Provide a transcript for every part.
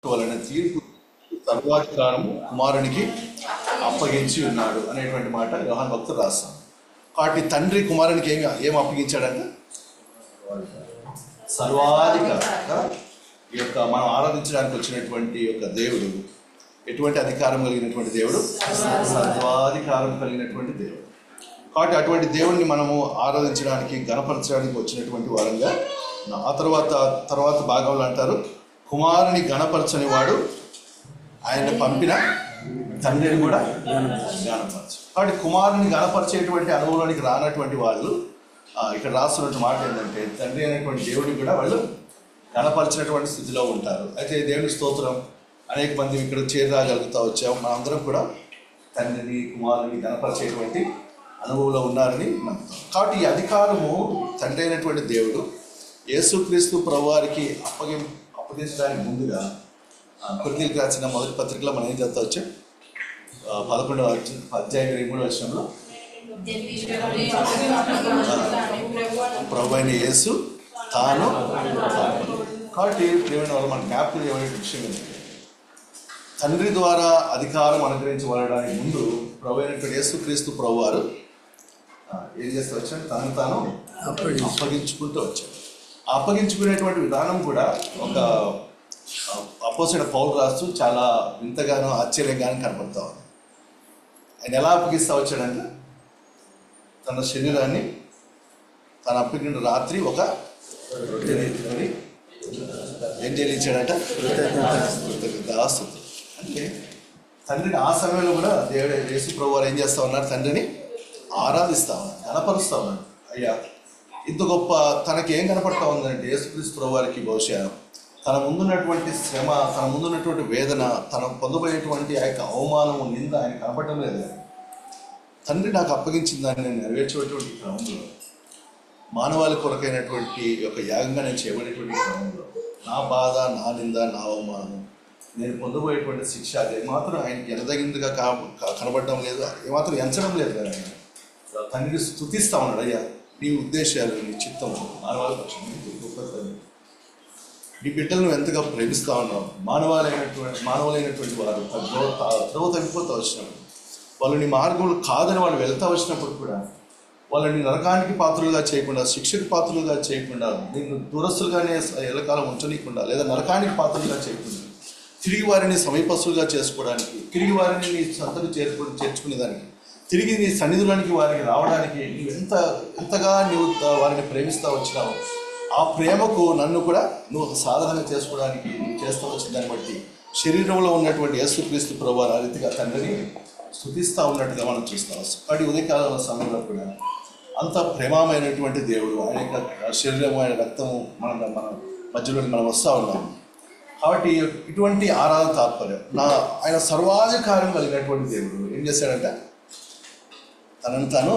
వలన తీర్పు సర్వాధికారము కుమారునికి అప్పగించి ఉన్నాడు అనేటువంటి మాట యోహాను భక్తుడు రాస్తాం. కాబట్టి తండ్రి కుమారునికి ఏం అప్పగించాడంటే సర్వాధికారంగా ఈ యొక్క మనం ఆరాధించడానికి వచ్చినటువంటి యొక్క దేవుడు ఎటువంటి అధికారం కలిగినటువంటి దేవుడు? సర్వాధికారం కలిగినటువంటి దేవుడు. కాబట్టి అటువంటి దేవుడిని మనము ఆరాధించడానికి గణపరచడానికి వచ్చినటువంటి వారంగా ఆ తర్వాత భాగంలో అంటారు, కుమారుని గణపరచని వాడు ఆయన పంపిన తండ్రిని కూడా గణపరచు. కాబట్టి కుమారుని గణపరిచేటువంటి అనుభవంలోనికి రానటువంటి వాళ్ళు ఇక్కడ రాస్తున్నటువంటి మాట ఏంటంటే, తండ్రి అనేటువంటి దేవుడిని కూడా వాళ్ళు గణపరిచినటువంటి స్థితిలో ఉంటారు. అయితే దేవుని స్తోత్రం, అనేక మంది ఇక్కడ చేరగలుగుతూ వచ్చాం. మనందరం కూడా తండ్రిని కుమారుని గణపరిచేటువంటి అనుభవంలో ఉన్నారని నమ్ముతాం. కాబట్టి ఈ అధికారము తండ్రి అయినటువంటి దేవుడు యేసుక్రీస్తు ప్రభువారికి అప్పగించడానికి ముందుగా కొరింథీయులకు రాసిన మొదటి పత్రికలో మనం ఏం చదువుతా వచ్చాం? 11వ అధ్యాయం 23వ వచనంలో ప్రభు అయిన యేసు తాను. కాబట్టి ప్రియమైన వాళ్ళు మన జ్ఞాపకం ఏమనే విషయం ఏంటంటే, తండ్రి ద్వారా అధికారం అనుగ్రహించబడడానికి ముందు ప్రభు అయినటువంటి యేసుక్రీస్తు ప్రభు వారు ఏం చేస్తూ వచ్చాడు? తాను అప్పగించుకుంటూ వచ్చాడు. అప్పగించుకునేటువంటి విధానం కూడా ఒక అపోజిట్ పౌలు రాస్తూ చాలా వింతగానో ఆశ్చర్యంగానో కనపడతా ఉంది. ఆయన ఎలా అప్పగిస్తూ వచ్చాడంటే, తన శరీరాన్ని తన అప్పగిన రాత్రి ఒక రొట్టెని ఎత్తుకొని ఏం చెల్లించాడంట? కృతజ్ఞతాస్తుతులు. అంటే తండ్రిని ఆ సమయంలో కూడా దేవుడు యేసు ప్రభు వారు ఏం చేస్తూ ఉన్నారు? తండ్రిని ఆరాధిస్తూ ఉన్నారు, కనపరుస్తూ ఉన్నారు. అయ్యా ఇంత గొప్ప తనకి ఏం కనపడతా ఉందంటే, యేసుక్రీస్తు ప్రభు వారికి బహుశా తన ముందున్నటువంటి శ్రమ, తన ముందున్నటువంటి వేదన, తన పొందబోయేటువంటి ఆ యొక్క అవమానము, నింద ఆయన కనపడటం లేదు. తండ్రి నాకు అప్పగించిన దాన్ని నేను నెరవేర్చేటువంటి క్రమంలో, మానవాళి కొరకైనటువంటి యొక్క యాగంగా నేను చేయబడేటువంటి క్రమంలో నా బాధ, నా నింద, నా అవమానం, నేను పొందబోయేటువంటి శిక్ష అది ఏమాత్రం ఆయనకి ఎనదగిందిగా కనబడటం లేదు, ఏమాత్రం ఎంచడం లేదు కదా. ఆయన తండ్రిని స్తుతిస్తా ఉన్నాడు. అయ్యా నీ ఉద్దేశాలు, నీ చిత్తము మానవాళి పక్షం గొప్ప తండ్రి, నీ బిడ్డలు నువ్వు ఎంతగా ప్రేమిస్తా ఉన్నావు. మానవులైనటువంటి వారు త్రోవ తగ్గిపోతూ వచ్చినప్పుడు, వాళ్ళు నీ మార్గంలో కాదని వాళ్ళు వెళ్తా వచ్చినప్పుడు కూడా వాళ్ళని నరకానికి పాత్రలుగా చేయకుండా, శిక్షకు పాత్రలుగా చేయకుండా, నిన్ను దూరస్తులుగానే ఎల్లకాలం ఉంచనీయకుండా, లేదా నరకానికి పాత్రలుగా చేయకుండా, తిరిగి వారిని సమీపస్తులుగా చేసుకోవడానికి, తిరిగి వారిని నీ సంతకు చేర్చుకునేదానికి, తిరిగి నీ సన్నిధిలోనికి వారికి రావడానికి నువ్వు ఎంతగా నువ్వు వారిని ప్రేమిస్తూ వచ్చినావు. ఆ ప్రేమకు నన్ను కూడా నువ్వు సాధన చేసుకోవడానికి నువ్వు చేస్తూ వచ్చిన దాన్ని బట్టి శరీరంలో ఉన్నటువంటి యేసుక్రీస్తు ప్రభువు ఆ రీతిగా తండ్రిని స్తుతిస్తూ ఉన్నట్టుగా మనం చూస్తాం. కాబట్టి ఉదయకాల సమయంలో కూడా అంత ప్రేమమైనటువంటి దేవుడు, ఆయన యొక్క శరీరం, ఆయన రక్తము మన మధ్యలోకి మనం వస్తూ ఉన్నాం. కాబట్టి ఇటువంటి ఆరాధన తాత్పర్యం, ఆయన సర్వాధికారం కలిగినటువంటి దేవుడు ఏం చేశాడంటే, తనను తాను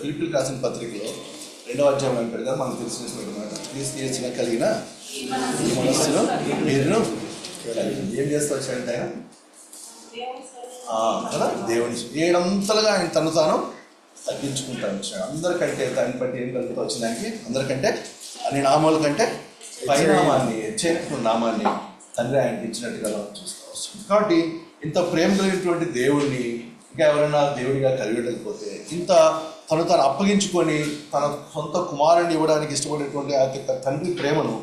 ఫిలిప్పీయులకు రాసిన పత్రికలో 2వ అధ్యాయం అంటాడు కదా, మనకు తెలిసినటువంటి మాట, క్రీస్తు కలిగిన ఈ మనస్సును మీరు ఏం చేస్తూ వచ్చాడంటే ఆయన కదా దేవుని ఏడంతలుగా ఆయన తను తాను తగ్గించుకుంటా వచ్చాడు. అందరికంటే దాన్ని బట్టి ఏం కలుగుతూ వచ్చిందానికి, అందరికంటే అన్ని నామాల కంటే పైనామాన్ని, హెచ్చరికల నామాన్ని తండ్రి ఆయనకి ఇచ్చినట్టుగా చూస్తూ వస్తుంది. కాబట్టి ఇంత ప్రేమ కలిగినటువంటి దేవుడిని ఇంకా ఎవరైనా దేవుడిగా కలిగలేకపోతే, ఇంత తను తాను అప్పగించుకొని తన సొంత కుమారుని ఇవ్వడానికి ఇష్టపడేటువంటి ఆ యొక్క తండ్రి ప్రేమను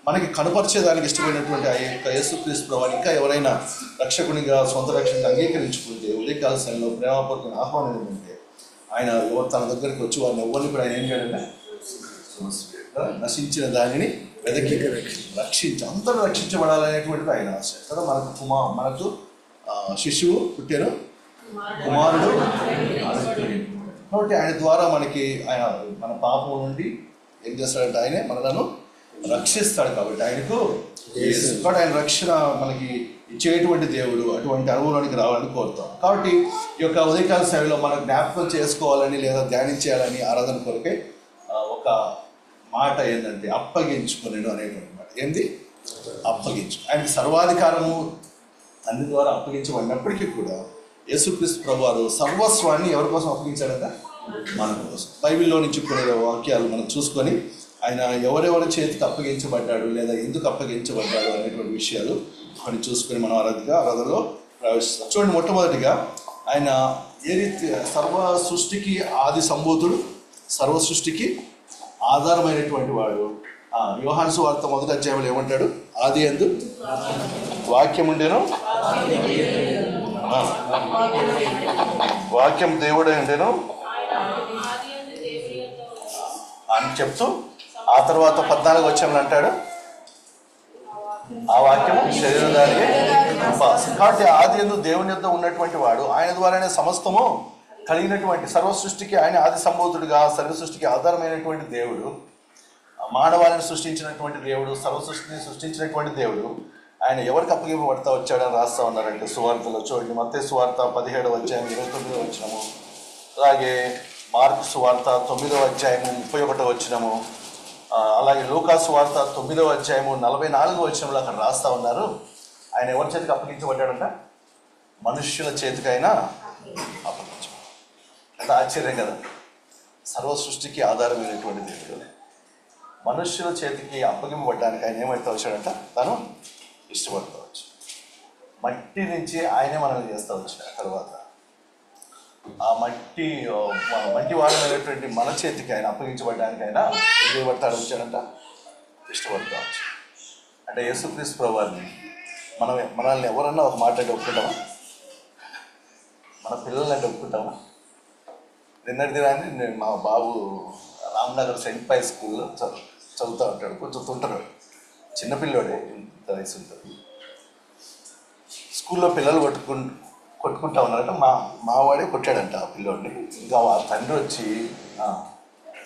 మనకి కనపరిచేదానికి ఇష్టమైనటువంటి ఆ యొక్క యేసుక్రీస్తు ప్రభువుని ఇంకా ఎవరైనా రక్షకునిగా, సొంత రక్షణగా అంగీకరించుకుంటే, ఉదయకాల సమయంలో ప్రేమపూర్వక ఆహ్వానం ఏంటంటే, ఆయన తన దగ్గరికి వచ్చి వారిని ఎవరిని కూడా ఆయన ఏం చేయాలంటే నశించిన దానిని వెదకి అందరూ రక్షించబడాలనేటువంటిది ఆయన ఆశ కదా. మనకు శిశువు పుట్టారు, కుమారుడు. కాబట్టి ఆయన ద్వారా మనకి ఆయన మన పాపం నుండి ఏం చేస్తాడంటే ఆయనే మనలను రక్షిస్తాడు. కాబట్టి ఆయనకు కాబట్టి ఆయన రక్షణ మనకి ఇచ్చేటువంటి దేవుడు. అటువంటి అనుభవానికి రావాలని కోరుతాం. కాబట్టి ఈ యొక్క ఉదయకాల సమయంలో మనం జ్ఞాపకం చేసుకోవాలని లేదా ధ్యానించేయాలని ఆరాధన కొరకే ఒక మాట ఏంటంటే అప్పగించుకునేడు అనేటువంటి మాట. ఏంది? అప్పగించు. ఆయనకి సర్వాధికారము అన్ని ద్వారా అప్పగించబడినప్పటికీ కూడా యేసుక్రీస్తు ప్రభువారు సర్వస్వాన్ని ఎవరి కోసం అప్పగించాడంట? మన కోసం. బైబిల్లో నుంచి కొన్ని వాక్యాలు మనం చూసుకొని ఆయన ఎవరెవరి చేతికి అప్పగించబడ్డాడు లేదా ఎందుకు అప్పగించబడ్డాడు అనేటువంటి విషయాలు కొన్ని చూసుకొని మనం ఆరాధనలో ప్రవేశిస్తాం. చూడండి, మొట్టమొదటిగా ఆయన ఏ రీతి సర్వ సృష్టికి ఆది సంభూతుడు, సర్వ సృష్టికి ఆధారమైనటువంటి వాడు. యోహాను సువార్త 1వ అధ్యాయంలో ఏమంటాడు? ఆది యందు వాక్యం ఉండెను, వాక్యం దేవుడే ఉండెను అని చెప్తూ ఆ తర్వాత 14వ వచనంలో అంటాడు ఆ వాక్యము శరీరధారిగా. కాబట్టి ఆది యందు దేవుని యొద్ద ఉన్నటువంటి వాడు, ఆయన ద్వారానే సమస్తము కలిగినటువంటి సర్వ సృష్టికి ఆయన ఆది సంబోధుడుగా, సర్వ సృష్టికి ఆధారమైనటువంటి దేవుడు, మానవాళిని సృష్టించినటువంటి దేవుడు, సర్వ సృష్టిని సృష్టించినటువంటి దేవుడు ఆయన ఎవరికి అప్పగింపబడతా వచ్చాడని రాస్తా ఉన్నారంటే సువార్తలో. చూడండి, మత్తయి సువార్త 17వ అధ్యాయం 29వ వచనము, అలాగే మార్కు సువార్త 9వ అధ్యాయము 31వ వచనము, అలాగే లూకా సువార్త 9వ అధ్యాయము 44వ వచనంలో అక్కడ రాస్తా ఉన్నారు. ఆయన ఎవరి చేతికి అప్పగించబడ్డాడంట? మనుష్యుల చేతికైనా అప్పగించబడ్డాడు. అంత ఆశ్చర్యం కదా. సర్వ సృష్టికి ఆధారమైనటువంటి దేవుడు మనుష్యుల చేతికి అప్పగింపబడ్డానికి ఆయన ఏమైతే వచ్చాడంట? తను ఇష్టపడుతూ వచ్చు. మట్టి నుంచి ఆయనే మనల్ని చేస్తూ వచ్చిన తర్వాత ఆ మట్టి వాడమైనటువంటి మన చేతికి ఆయన అప్పగించబడ్డానికి ఆయన పడతాడు వచ్చాడంట, ఇష్టపడుతూ వచ్చు. అంటే యేసుక్రీస్తు ప్రభువారిని మనల్ని ఎవరన్నా ఒక మాట అంటే ఒప్పుకుంటామా? మన పిల్లల్ని అంటే ఒప్పుకుంటామా? నిన్నటి దినాన్ని నేను మా బాబు రామ్నగర్ సెయింట్ పై స్కూల్లో చదువుతూ ఉంటాడు, కొంచెం తుంటాడు, చిన్నపిల్లోడే, ఇంత వయసు ఉంటుంది. స్కూల్లో పిల్లలు కొట్టుకుంటా ఉన్నారంట. మా వాడే కొట్టాడంట ఆ పిల్లోడిని. ఇంకా ఆ తండ్రి వచ్చి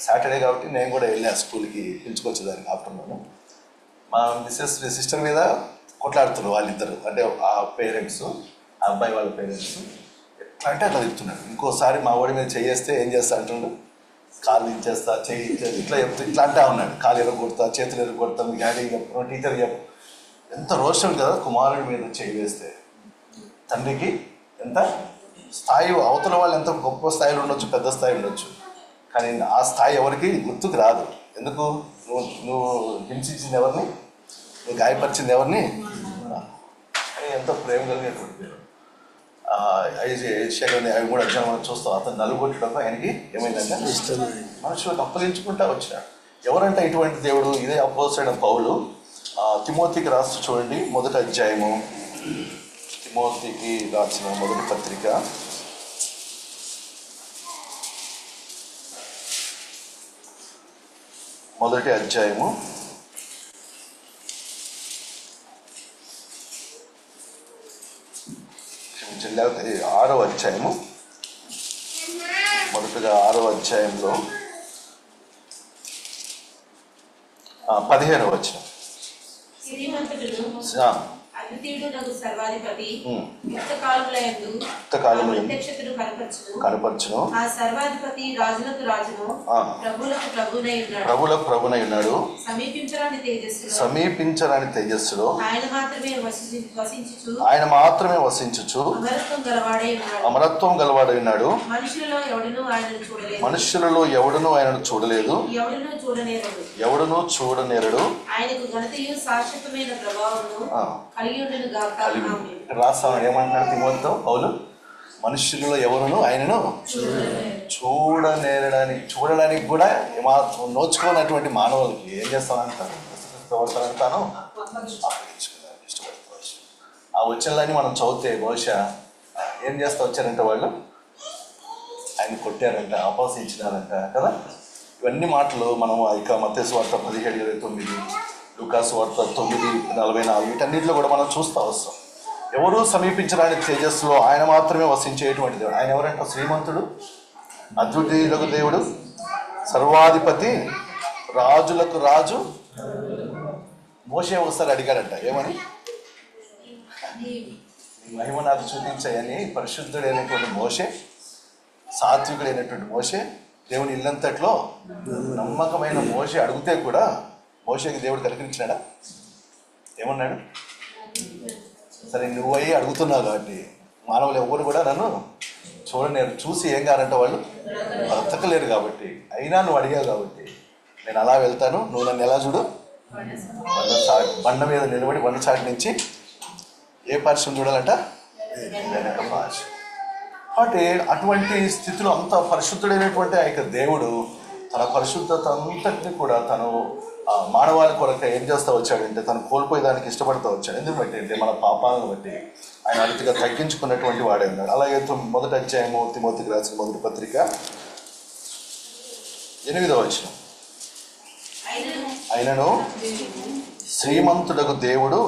సాటర్డే కాబట్టి నేను కూడా వెళ్ళా స్కూల్కి పిలుచుకొచ్చేదానికి ఆఫ్టర్నూన్. మా సిస్టర్ మీద కొట్లాడుతున్నారు వాళ్ళిద్దరు, అంటే ఆ పేరెంట్స్, ఆ అబ్బాయి వాళ్ళ పేరెంట్స్. ఎట్లా అంటే అట్లా తిప్పుతున్నాడు. ఇంకోసారి మా వాడి మీద చేయేస్తే ఏం చేస్తా అంటున్నాడు, కాళ్ళు ఇచ్చేస్తా, చెయ్యి ఇట్లా చెప్తా, ఇట్లా అంటా ఉన్నాడు. కాలు ఎరగొడతా, చేతులు ఎరగొడతా, మీ డాడీ చెప్పు, టీచర్ చెప్పు. ఎంత రోషం కదా కుమారుడి మీద చేయి వేస్తే. తండ్రికి ఎంత స్థాయి, అవతల వాళ్ళు ఎంత గొప్ప స్థాయిలో ఉండొచ్చు, పెద్ద స్థాయి ఉండొచ్చు, కానీ ఆ స్థాయి ఎవరికి గుర్తుకు రాదు. ఎందుకు? నువ్వు హింసించింది ఎవరిని, నువ్వు గాయపరిచింది ఎవరిని అని ఎంతో ప్రేమ కలిగినటువంటి పేరు. 3 అధ్యాయం మనం చూస్తాం. అతను నలుగొట్టడం ఆయనకి ఏమైందంటే మనుషులకు అప్పగించుకుంటా వచ్చినాడు. ఎవరంటే ఇటువంటి దేవుడు? ఇదే అపోస్తలుడైన పౌలు తిమోతికి రాస్తూ చూడండి, 1వ అధ్యాయము, తిమోతికి రాసిన 1వ పత్రిక 1వ అధ్యాయము 6వ అధ్యాయము, మొదటగా 6వ అధ్యాయంలో 15వ వచనం. కనపరచును, ప్రభులకు ప్రభునై ఉన్నాడు, సమీపించరాని తేజస్సులో ఆయన మాత్రమే వసించుచు అమరత్వం గలవాడై ఉన్నాడు. మనుషులలో ఎవడునూ ఆయనను చూడలేదు, ఎవడునూ చూడనేరడు. రాస్తాను ఏమంటున్నాడు తిమోతితో పౌలు? మనుషులలో ఎవరును ఆయనను చూడడానికి కూడా నోచుకోనటువంటి మానవులకి ఏం చేస్తానంటాను, ప్రవర్తనంటాను ఇష్టపడతాను. ఆ వచనాలన్నీ మనం చదివితే బహుశా ఏం చేస్తా వచ్చారంటే వాళ్ళు ఆయన కొట్టారంట, అపహసించినారంట కదా. ఇవన్నీ మాటలు మనం ఇక మత్తయి సువార్త 17:29, లూకా సువార్త 9:44 వీటన్నిటిలో కూడా మనం చూస్తూ వస్తాం. ఎవరూ సమీపించడానికి తేజస్సులో ఆయన మాత్రమే వసించేటువంటి దేవుడు. ఆయన ఎవరంటే శ్రీమంతుడు, అద్వితీయులకు దేవుడు, సర్వాధిపతి, రాజులకు రాజు. మోషే ఒకసారి అడిగాడంట, ఏమని? మహిమ నాకు చూపించాయని పరిశుద్ధుడైనటువంటి మోషే, సాత్వికుడైనటువంటి మోషే, దేవుని ఇల్లంతట్లో నమ్మకమైన మోషే అడిగితే కూడా మోషేకి దేవుడు కనిపించినాడా? ఏమన్నాడు? సరే నువ్వయ్యి అడుగుతున్నావు కాబట్టి మానవులు ఎవరు కూడా నన్ను చూడలేరు, చూసి ఏం కారంటే వాళ్ళు బ్రతకలేరు కాబట్టి, అయినా నువ్వు అడిగావు కాబట్టి నేను అలా వెళ్తాను, నువ్వు నన్ను ఎలా చూడు, బండ మీద నిలబడి బండ చాటు నుంచి ఏ పార్శ్వం చూడాలంట, వెనక పార్శ్వం. కాబట్టి అటువంటి స్థితిలో అంత పరిశుద్ధుడైనటువంటి ఆ యొక్క దేవుడు తన పరిశుద్ధత అంతటిని కూడా తను మానవాళి కొరకు ఏం చేస్తూ వచ్చాడంటే తను కోల్పోయేదానికి ఇష్టపడుతూ వచ్చాడు. ఎందుకు బట్టి అంటే మన పాపాలను బట్టి ఆయన అతిగా తగ్గించుకున్నటువంటి వాడే ఉన్నాడు. అలాగే మొదటి అధ్యాయము తిమోతికి రాసిన మొదటి పత్రిక 8వ వచనం, ఆయనను శ్రీమంతుడకు దేవుడు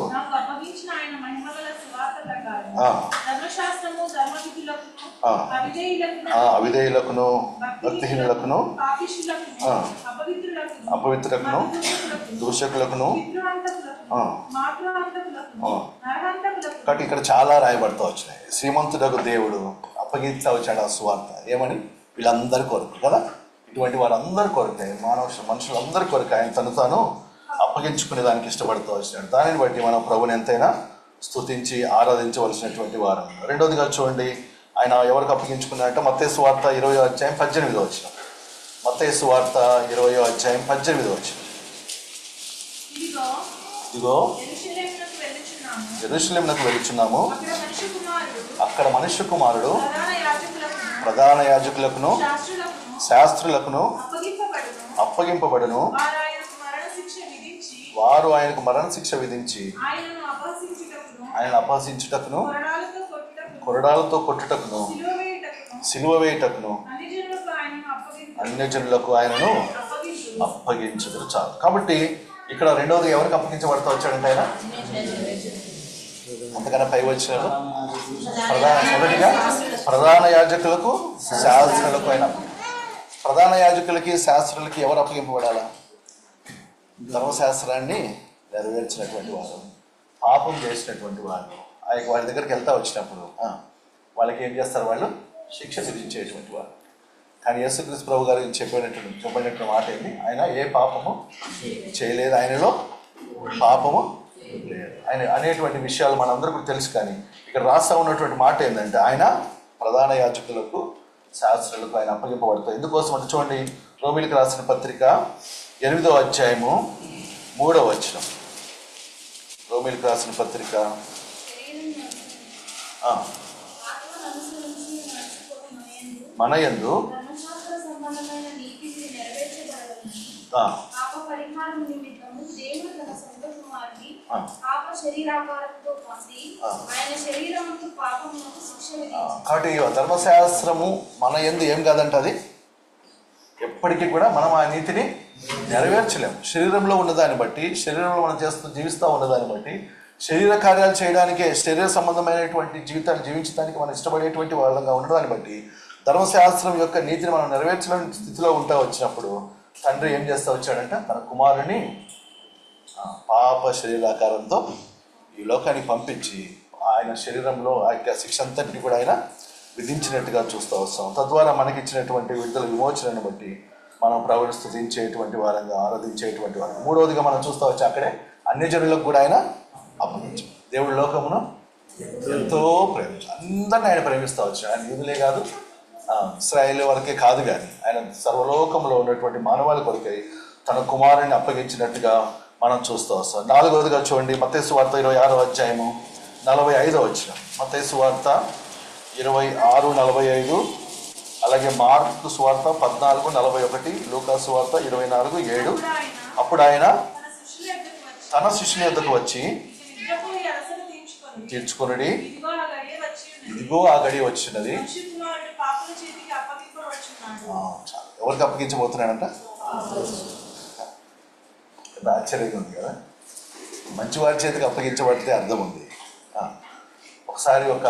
అవిధేయులకును భక్తిహీనులకును అపవిత్రులకును దూషకులకును. కాబట్టి ఇక్కడ చాలా రాయబడతా వచ్చినాయి. శ్రీమంతుడకు దేవుడు అప్పగిస్తా వచ్చాడు ఆ సువార్త ఏమని, వీళ్ళందరి కొరకు కదా, ఇటువంటి వారందరి కొరకే మనుషులందరి కొరకు ఆయన తను తాను అప్పగించుకునే దానికి ఇష్టపడుతూ వచ్చినాడు. దానిని బట్టి మనం ప్రభుని ఎంతైనా స్తుతించి ఆరాధించవలసినటువంటి వారం. రెండోదిగా చూడండి, ఆయన ఎవరికి అప్పగించుకున్నాడంటే మత్తయి సువార్త 20వ అధ్యాయం 18వ వచనం. మత్తయి సువార్త 20వ అధ్యాయం 18వ వచనం. ఇదిగో యెరూషలేమునకు వెళుచున్నాము, అక్కడ మనుష్య కుమారుడు ప్రధాన యాజకులకును శాస్త్రులకును అప్పగింపబడును, వారు ఆయనకు మరణశిక్ష విధించి ఆయన అపహసించుటకును కొరడాలతో కొట్టుటకును సిలువ వేయుటకును అన్యజనులకు ఆయనను అప్పగించుదురు. చాలు. కాబట్టి ఇక్కడ రెండోది ఎవరికి అప్పగించబడుతూ వచ్చాడంటే ఆయన అంతకన్నా పై వచ్చినారు. మొదటిగా ప్రధాన యాజకులకు శాస్త్రులకు ఆయన. ప్రధాన యాజకులకి శాస్త్రులకి ఎవరు అప్పగింపబడాలా? ధర్మశాస్త్రాన్ని నెరవేర్చినటువంటి వారు, పాపం చేసినటువంటి వారు. వారి దగ్గరికి వెళ్తా వచ్చినప్పుడు వాళ్ళకి ఏం చేస్తారు, వాళ్ళు శిక్ష విధించేటువంటి వారు. కానీ యేసుక్రీస్తు ప్రభు గారు చెప్పినటువంటి మాట ఏంటి, ఆయన ఏ పాపము చేయలేదు, ఆయనలో పాపము లేదు ఆయన అనేటువంటి విషయాలు మనందరికీ తెలుసు. కానీ ఇక్కడ రాస్తా ఉన్నటువంటి మాట ఏంటంటే ఆయన ప్రధాన యాజకులకు శాస్త్రులకు ఆయన అప్పగింపబడతారు. ఎందుకోసం అంటే చూడండి, రోమిలికి రాసిన పత్రిక 8వ అధ్యాయము 3వ వచనం. రోమిలికి రాసిన పత్రిక మన యందు కాబట్టి ధర్మశాస్త్రము మన యందు ఏం కాదంట, అది ఎప్పటికీ కూడా మనం ఆ నీతిని నెరవేర్చలేము. శరీరంలో ఉన్నదాన్ని బట్టి, శరీరంలో మనం జీవిస్తూ ఉన్నదాన్ని బట్టి, శరీర కార్యాలు చేయడానికే, శరీర సంబంధమైనటువంటి జీవితాన్ని జీవించడానికి మనం ఇష్టపడేటువంటి వాళ్ళగా ఉండడాన్ని బట్టి ధర్మశాస్త్రం యొక్క నీతిని మనం నెరవేర్చలేని స్థితిలో ఉంటా వచ్చినప్పుడు తండ్రి ఏం చేస్తూ వచ్చాడంటే తన కుమారుని పాప శరీరాకారంతో ఈ లోకానికి పంపించి ఆయన శరీరంలో ఆ యొక్క శిక్ష అంతటిని కూడా ఆయన విధించినట్టుగా చూస్తూ వస్తాం. తద్వారా మనకి ఇచ్చినటువంటి విడుదల విమోచనను బట్టి మనం ప్రభువుని స్తుతించేటువంటి వారంగా, ఆరాధించేటువంటి వారంగా. మూడవదిగా మనం చూస్తూ వచ్చి అక్కడే అన్యజనులకు కూడా ఆయన అప్పగించాడు. దేవుడి లోకమును ఎంతో ప్రేమించాడు, అందరినీ ఆయన ప్రేమిస్తూ వచ్చాడు. ఆయన యూదులే కాదు, ఇశ్రాయేలు వరకే కాదు, కానీ ఆయన సర్వలోకంలో ఉన్నటువంటి మానవాళి కొరకై తన కుమారుని అప్పగించినట్టుగా మనం చూస్తూ వస్తాం. నాలుగవదిగా చూడండి, మత్తయి సువార్త 26వ అధ్యాయము 45వ వచనం. మత్తయి సువార్త 26:45, అలాగే మార్కు సువార్త 14:41, లూకా సువార్త 24:7. అప్పుడు ఆయన తన శిష్యుల యొద్దకు వచ్చి తీర్చుకొనుడి, ఇదిగో ఆ గడి వచ్చినది. ఎవరికి అప్పగించబోతున్నాడంట? ఆశ్చర్యంగా ఉంది కదా. మంచివారి చేతికి అప్పగించబడితే అర్థం ఉంది. ఒకసారి ఒక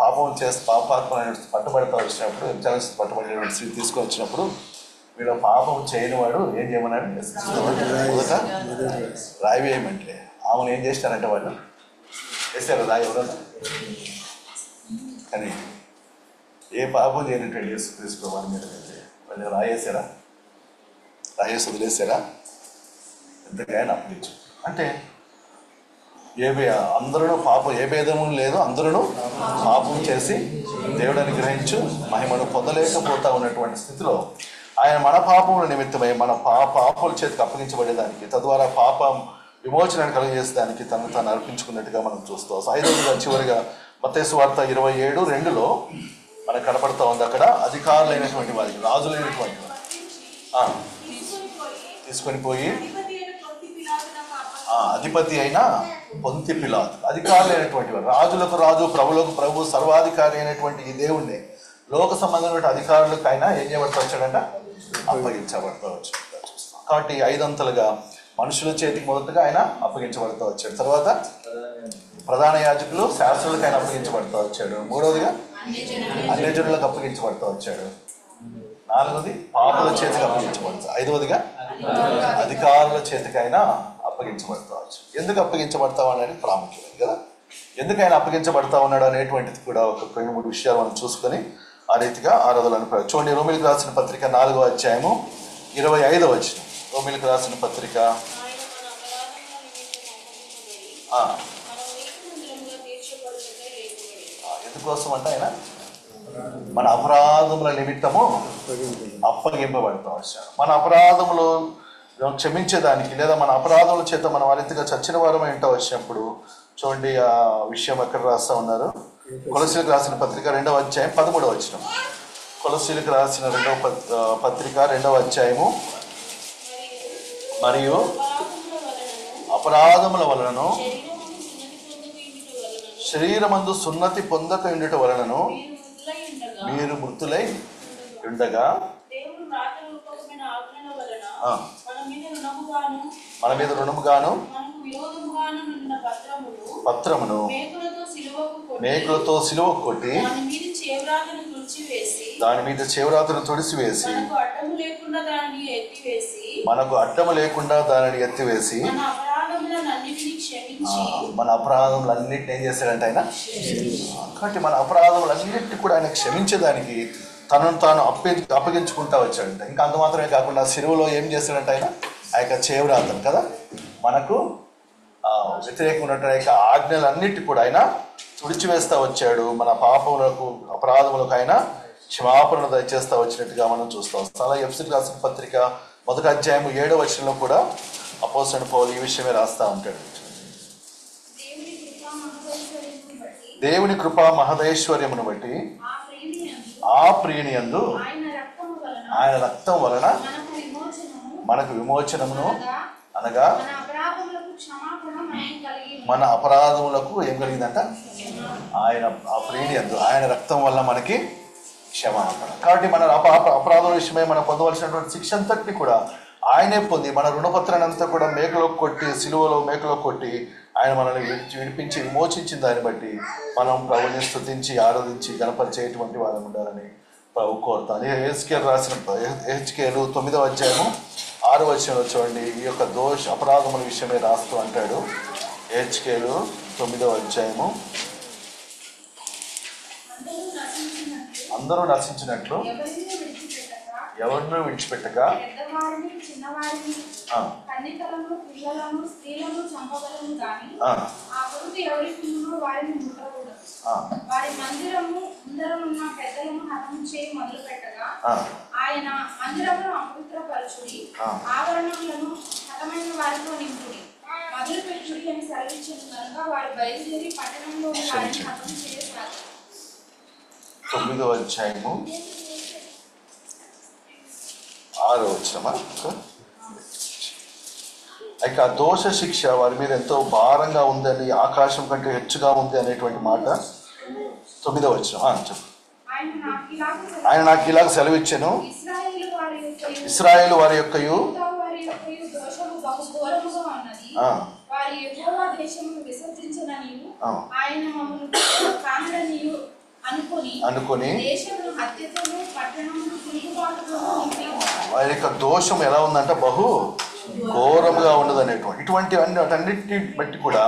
పాపం చేస్తే పాపాత్మ పట్టుబడతా వచ్చినప్పుడు, పట్టుబడిన స్త్రీ తీసుకొని వచ్చినప్పుడు వీడు పాపం చేయని వాడు ఏం చేయమన్నాడు? మొదట రాయి వేయమంటే ఆమెను ఏం చేస్తారంటే వాళ్ళు వేసారు రాయి ఎవరన్నా. కానీ ఏ పాపం చేయనటువంటి యేసుక్రీస్తు వారి మీద వాళ్ళు రాయేసారా? రాయేసి వదిలేసారా? ఎంతకైనా అప్పగించు అంటే అందరూ పాపం, ఏ భేదము లేదు, అందరూ పాపం చేసి దేవుడిని గ్రహించు మహిమను పొందలేకపోతా ఉన్నటువంటి స్థితిలో ఆయన మన పాపముల నిమిత్తమై మన పాపముల చేతికి అప్పగించబడేదానికి, తద్వారా పాపం విమోచనాన్ని కలిగజేసేదానికి తను తాను అర్పించుకున్నట్టుగా మనం చూస్తాం. ఐదవదిగా చివరిగా మత్తయి సువార్త 27:2 మనకు కనపడతా ఉంది. అక్కడ అధికారులైనటువంటి వారికి, రాజులైనటువంటి తీసుకొని పోయి అధిపతి అయిన పొంతి పిలాతు, అధికారులైనటువంటి వారు, రాజులకు రాజు ప్రభులకు ప్రభు సర్వాధికారి అయినటువంటి ఈ దేవుణ్ణి లోక సంబంధమైన అధికారులకు ఆయన ఏం చేయబడతా వచ్చాడంట, అప్పగించబడతా వచ్చాడు. కాబట్టి 5 అంతలుగా మనుషుల చేతికి మొదటగా ఆయన అప్పగించబడతా వచ్చాడు. తర్వాత ప్రధాన యాజకులు, శాస్త్రులకు ఆయన అప్పగించబడతా వచ్చాడు. మూడవదిగా అన్యజనులకు అప్పగించబడతా వచ్చాడు. 4వది పాపుల చేతికి అప్పగించబడతా. 5వదిగా అధికారుల చేతికి ఆయన అప్పగించబడతా వచ్చాడు. ఎందుకు అప్పగించబడతా అనేది ప్రాముఖ్యమైనది కదా. ఎందుకు ఆయన అప్పగించబడతా ఉన్నాడు అనేటువంటిది కూడా ఒక 2-3 విషయాలు మనం చూసుకొని ఆ రీతిగా ఆరాధనలు చూడండి. రోమిలకు రాసిన పత్రిక 4వ అధ్యాయము 25వ వచనం. రోమిలకు రాసిన పత్రిక ఎందుకోసం అంటే ఆయన మన అపరాధముల నిమిత్తము అప్పగింపబడతా వచ్చాడు. మన అపరాధములు క్షమించేదానికి, లేదా మన అపరాధముల చేత మనం ఆ రీతిగా చచ్చిన వారం ఏంటో వచ్చినప్పుడు చూడండి ఆ విషయం ఎక్కడ రాస్తా ఉన్నారు. కొలసీలకు రాసిన పత్రిక 2వ అధ్యాయం 13వ వచనం. కొలసీలకు రాసిన 2వ పత్రిక 2వ అధ్యాయము, మరియు అపరాధముల వలనను శరీరమందు సున్నతి పొందక ఉండుట వలనను మీరు మృతులై ఉండగా మన మీద రుణముగాను పత్రమును మేకులతో సిలువ కొట్టి దాని మీద చేవ్రాతను తుడిసివేసి మనకు అడ్డము లేకుండా దానిని ఎత్తివేసి మన అపరాధములన్నిటిని ఏం చేశాడంటే ఆయన. కాబట్టి మన అపరాధములన్నిటిని కూడా ఆయన క్షమించేదానికి తనను తాను అప్పగించుకుంటా వచ్చాడంట. ఇంకా అంత మాత్రమే కాకుండా సిలువలో ఏం చేశాడంటే ఆయన ఆ యొక్క చేవ్రాతను కదా మనకు వ్యతిరేకంగా ఉన్నటువంటి ఆజ్ఞలన్నిటి కూడా ఆయన తుడిచివేస్తా వచ్చాడు. మన పాపములకు అపరాధములకు ఆయన క్షమాపణ దయచేస్తా వచ్చినట్టుగా మనం చూస్తాం. చాలా ఎఫెసీయులకు రాసిన పత్రిక 1వ అధ్యాయము 7వ వచనంలో కూడా అపోస్తలుడైన పౌలు ఈ విషయమే రాస్తా ఉంటాడు. దేవుని కృపా మహదైశ్వర్యమును బట్టి ఆ ప్రియుని యందు ఆయన రక్తం వలన మనకు విమోచనమును, అనగా మన అపరాధములకు ఏం కలిగిందంట, ఆయన ఆ ప్రియుని యందు ఆయన రక్తం వల్ల మనకి క్షమాపణ. కాబట్టి మన అపరాధం విషయమై మనం పొందవలసినటువంటి శిక్ష అంతటిని కూడా ఆయనే పొంది మన రుణపత్రాన్ని అంతా కూడా మేకలో కొట్టి, సిలువలో మేకలో కొట్టి ఆయన మనల్ని విడిపించి విమోచించిన దాన్ని బట్టి మనం ప్రభుని స్తుతించి ఆరాధించి గణపరిచేటువంటి వాళ్ళని ఉండాలని ప్రభు కోరుతాను. హెజ్కేలు రాసిన హెజ్కేలు 9వ అధ్యాయము 6వ వచనంలో చూడండి ఈ యొక్క అపరాధముల విషయమే రాస్తూ అంటాడు. హెజ్కేలు 9వ అధ్యాయము, అందరూ నశించినట్లు ఎవరినూ విడిచిపెట్టక ఆయన మందిరమును అపవిత్రపరచుడి, ఆవరణములను హతమైన వారితో నింపుడి, మొదలు పెట్టుడి అని సెలవిచ్చిన కనుక వారు బయలుదేరి పట్టణంలో వారిని హతం చేయసాగారు. 9వ అధ్యాయము 6వ వచనమా. ఇక దోష శిక్ష వారి మీద ఎంతో భారంగా ఉందని, ఆకాశం కంటే హెచ్చుగా ఉంది అనేటువంటి మాట 9వ వచనం. చెప్పు. ఆయన నాకు ఇలాగ సెలవిచ్చాను, ఇశ్రాయేలు వారి యొక్కయు అనుకొని వారి యొక్క దోషం ఎలా ఉందంటే బహు ఘోరముగా ఉండదు అనేటువంటి ఇటువంటి వాటన్నిటిని బట్టి కూడా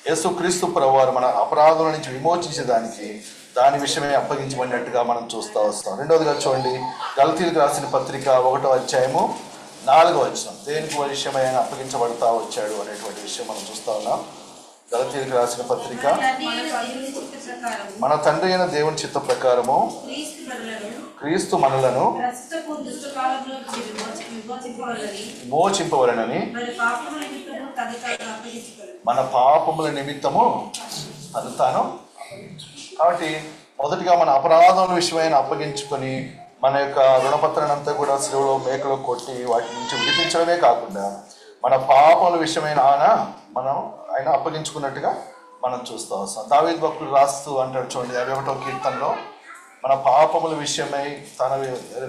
యేసుక్రీస్తు ప్రభువారు మన అపరాధుల నుంచి విమోచించేదానికి దాని విషయమే అప్పగించబడినట్టుగా మనం చూస్తూ వస్తాం. రెండవదిగా చూడండి, గలతీయులకు రాసిన పత్రిక 1వ అధ్యాయము 4వ వచనం, దేనికి విషయమై ఆయన అప్పగించబడతా వచ్చాడు అనేటువంటి విషయం మనం చూస్తూ ఉన్నాం. గలతీయులకు రాసిన పత్రిక, మన తండ్రి అయిన దేవుని చిత్త ప్రకారము క్రీస్తు మనలను విమోచింపవలెనని మన పాపముల నిమిత్తము తను తాను. కాబట్టి మొదటిగా మన అపరాధముల విషయమైన అప్పగించుకొని మన యొక్క రుణపత్రాన్ని అంతా కూడా శిలువలో మేకలో కొట్టి వాటి నుంచి విడిపించడమే కాకుండా మన పాపముల విషయమైన ఆయన అప్పగించుకున్నట్టుగా మనం చూస్తూ వస్తాం. దావీదు భక్తుడు రాస్తూ అంటాడు చూడండి 51వ కీర్తనలో, మన పాపముల విషయమై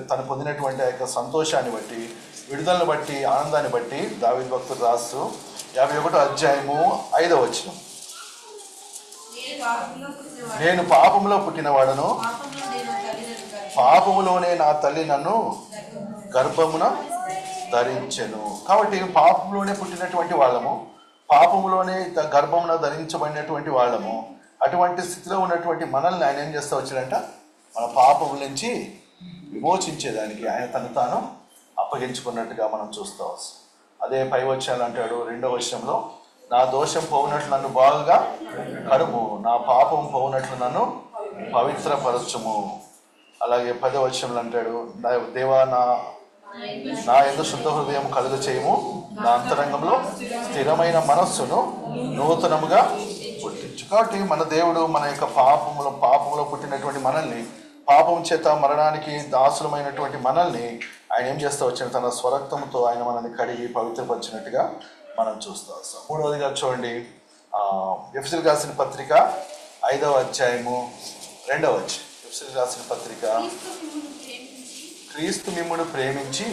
తను పొందినటువంటి ఆ యొక్క సంతోషాన్ని బట్టి, విడుదలను బట్టి, ఆనందాన్ని బట్టి దావీదు భక్తుడు రాస్తూ 51వ అధ్యాయము 5వ వచనం, నేను పాపములో పుట్టినవాడను, పాపములోనే నా తల్లి నన్ను గర్భమున ధరించెను. కాబట్టి పాపంలోనే పుట్టినటువంటి వాళ్ళము, పాపములోనే గర్భమున ధరించబడినటువంటి వాళ్ళము. అటువంటి స్థితిలో ఉన్నటువంటి మనల్ని ఆయన ఏం చేస్తూ వచ్చాడంట, మన పాపముల నుంచి విమోచించేదానికి ఆయన తను తాను అప్పగించుకున్నట్టుగా మనం చూస్తూ వస్తాం. అదే పై వచనాలు అంటాడు 2వ వచనంలో, నా దోషం పోవునట్లు నన్ను బాగుగా కడుము, నా పాపం పోవునట్లు నన్ను పవిత్రపరచుము. అలాగే 10వ వచనంలో అంటాడు, దేవా నా యందు శుద్ధ హృదయం కలుగ చేయము, నా అంతరంగంలో స్థిరమైన మనస్సును నూతనముగా పుట్టించు. కాబట్టి మన దేవుడు మన యొక్క పాపములో పుట్టినటువంటి మనల్ని, పాపం చేత మరణానికి దాసులమైనటువంటి మనల్ని ఆయన ఏం చేస్తూ వచ్చాడు, తన స్వరక్తంతో ఆయన మనల్ని కడిగి పవిత్రపరిచినట్టుగా మనం చూస్తూ వస్తాం. 3వదిగా చూడండి, ఎఫెసీయులకు రాసిన పత్రిక 5వ అధ్యాయము 2వ వచనం. ఎఫెసీయులకు రాసిన పత్రిక, క్రీస్తు మిమ్మును ప్రేమించి